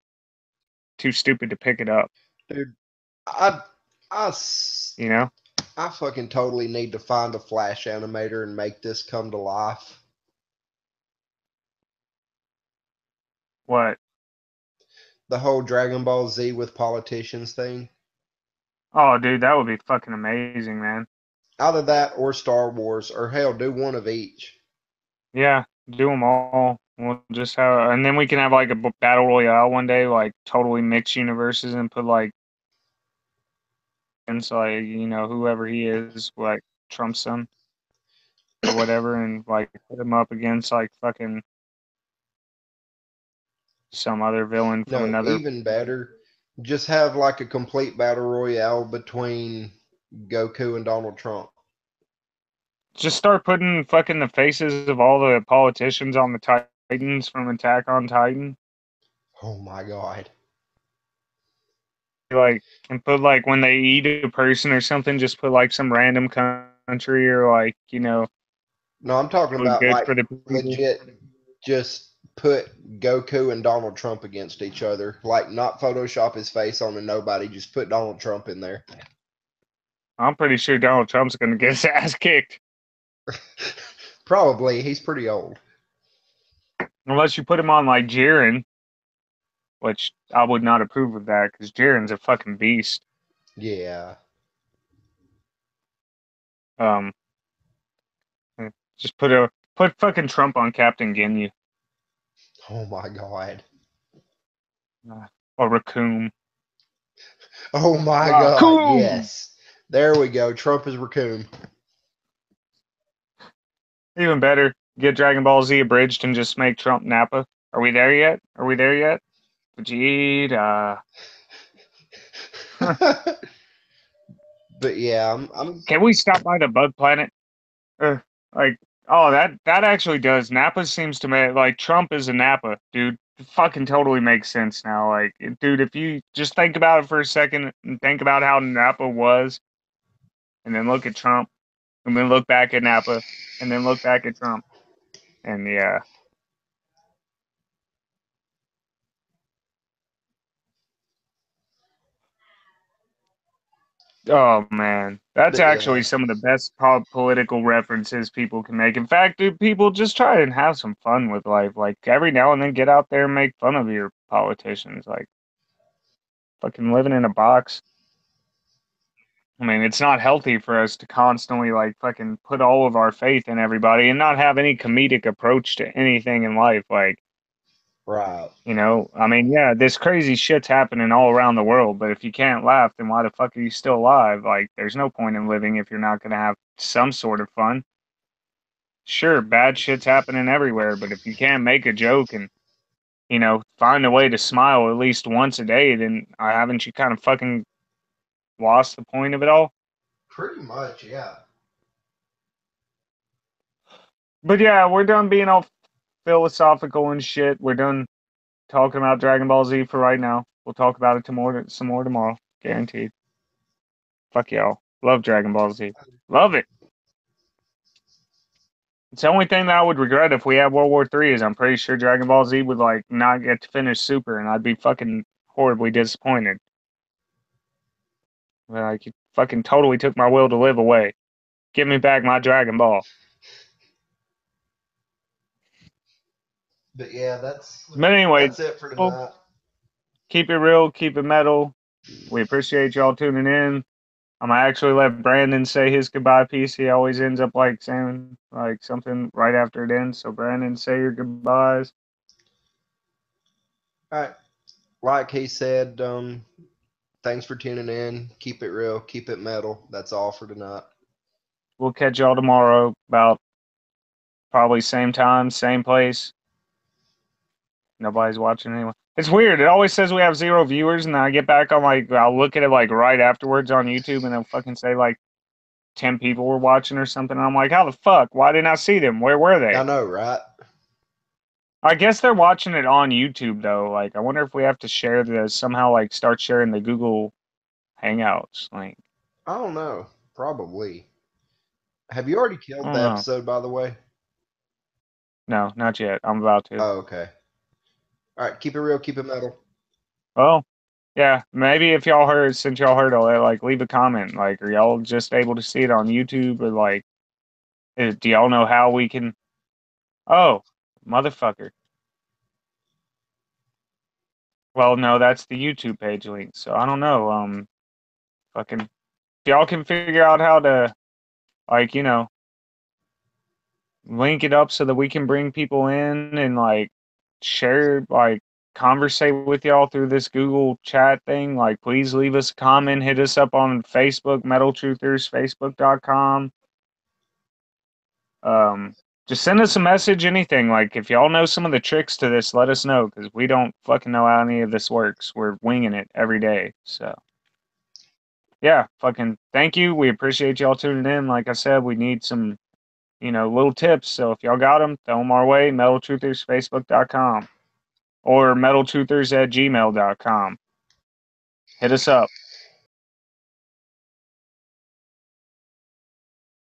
A: too stupid to pick it up.
B: Dude, I, I, s-
A: You know
B: I fucking totally need to find a Flash animator and make this come to life.
A: what?
B: The whole Dragon Ball Z with politicians thing.
A: Oh, dude, that would be fucking amazing, man.
B: Either that or Star Wars, or hell, do one of each.
A: Yeah, do them all. We'll just have, and then we can have like a battle royale one day, like totally mix universes and put like, inside, whoever he is, like Trump's son or whatever, and like put him up against like fucking some other villain from
B: No,
A: another.
B: even better. Just have like a complete battle royale between Goku and Donald Trump.
A: Just start putting fucking the faces of all the politicians on the Titans from Attack on Titan.
B: Oh my god.
A: Like, and put like when they eat a person or something, just put like some random country or like,
B: No, I'm talking about
A: good
B: like
A: for the people.
B: legit just put Goku and Donald Trump against each other. Like not Photoshop his face on a nobody, just put Donald Trump in there.
A: I'm pretty sure Donald Trump's gonna get his ass kicked.
B: Probably. He's pretty old.
A: Unless you put him on like Jiren, which I would not approve of that because Jiren's a fucking beast.
B: Yeah.
A: Um, just put fucking Trump on Captain Ginyu
B: Oh my god.
A: or Raccoon.
B: Oh my god.
A: Raccoon.
B: Yes. There we go. Trump is Raccoon.
A: Even better, get Dragon Ball Z abridged and just make Trump Nappa. Are we there yet? Are we there yet? Vegeta.
B: But yeah, I'm
A: Can we stop by the Bug Planet? Uh, like, oh, that actually does. Nappa seems to make like Trump is a Nappa, dude. It fucking totally makes sense now. Like, dude, if you just think about it for a second and think about how Nappa was, and then look at Trump, and then look back at Nappa, and then look back at Trump, and yeah. Oh man, that's
B: but
A: actually
B: yeah.
A: some of the best political references people can make. In fact, dude, people just try and have some fun with life. Like every now and then, get out there and make fun of your politicians. Like fucking living in a box. I mean, it's not healthy for us to constantly like fucking put all of our faith in everybody and not have any comedic approach to anything in life. Like,
B: Right.
A: I mean, yeah, this crazy shit's happening all around the world, but if you can't laugh, then why the fuck are you still alive? Like, there's no point in living if you're not gonna have some sort of fun. Sure, bad shit's happening everywhere, but if you can't make a joke and, find a way to smile at least once a day, then haven't you kind of fucking lost the point of it all?
B: Pretty much, yeah.
A: But yeah, we're done being all philosophical and shit. We're done talking about Dragon Ball Z for right now. We'll talk about it some more tomorrow. Guaranteed. Fuck y'all. Love Dragon Ball Z. Love it. It's the only thing that I would regret if we had World War III is I'm pretty sure Dragon Ball Z would like not get to finish Super and I'd be fucking horribly disappointed. Like you fucking totally took my will to live away. Give me back my Dragon Ball.
B: But yeah,
A: But anyway,
B: that's it for
A: well,
B: tonight.
A: keep it real, keep it metal. We appreciate y'all tuning in. I'm gonna actually let Brandon say his goodbye piece. He always ends up like saying like something right after it ends. So Brandon, say your goodbyes.
B: All right. Like he said, thanks for tuning in. Keep it real, keep it metal. That's all for tonight.
A: We'll catch y'all tomorrow about probably same time, same place. Nobody's watching anyway. It's weird. It always says we have 0 viewers, and then I get back on like I'll look at it like right afterwards on YouTube, and they'll fucking say like 10 people were watching or something. And I'm like, how the fuck? Why didn't I see them? Where were they?
B: I know, right?
A: I guess they're watching it on YouTube though. Like, I wonder if we have to share the somehow like start sharing the Google Hangouts. Like,
B: I don't know. Probably. Have you already
A: I
B: killed
A: don't
B: the
A: know.
B: episode, by the way?
A: No, not yet. I'm about to.
B: Oh, okay. All right. Keep it real, keep it metal.
A: Well, yeah, maybe if y'all heard, since y'all heard all that, like, leave a comment. Like, are y'all just able to see it on YouTube, or like, do y'all know how we can? Oh, motherfucker. Well, no, that's the YouTube page link. So I don't know. Fucking, if y'all can figure out how to, like, link it up so that we can bring people in and like share, like, conversate with y'all through this Google chat thing. Like, please leave us a comment. Hit us up on Facebook, Metal Truthers, Facebook.com. Just send us a message, anything. Like, if y'all know some of the tricks to this, let us know, because we don't fucking know how any of this works. We're winging it every day. So, yeah, fucking thank you. We appreciate y'all tuning in. Like I said, we need some, little tips. So if y'all got them, throw them our way. MetalTruthersFacebook.com or MetalTruthers@gmail.com. Hit us up.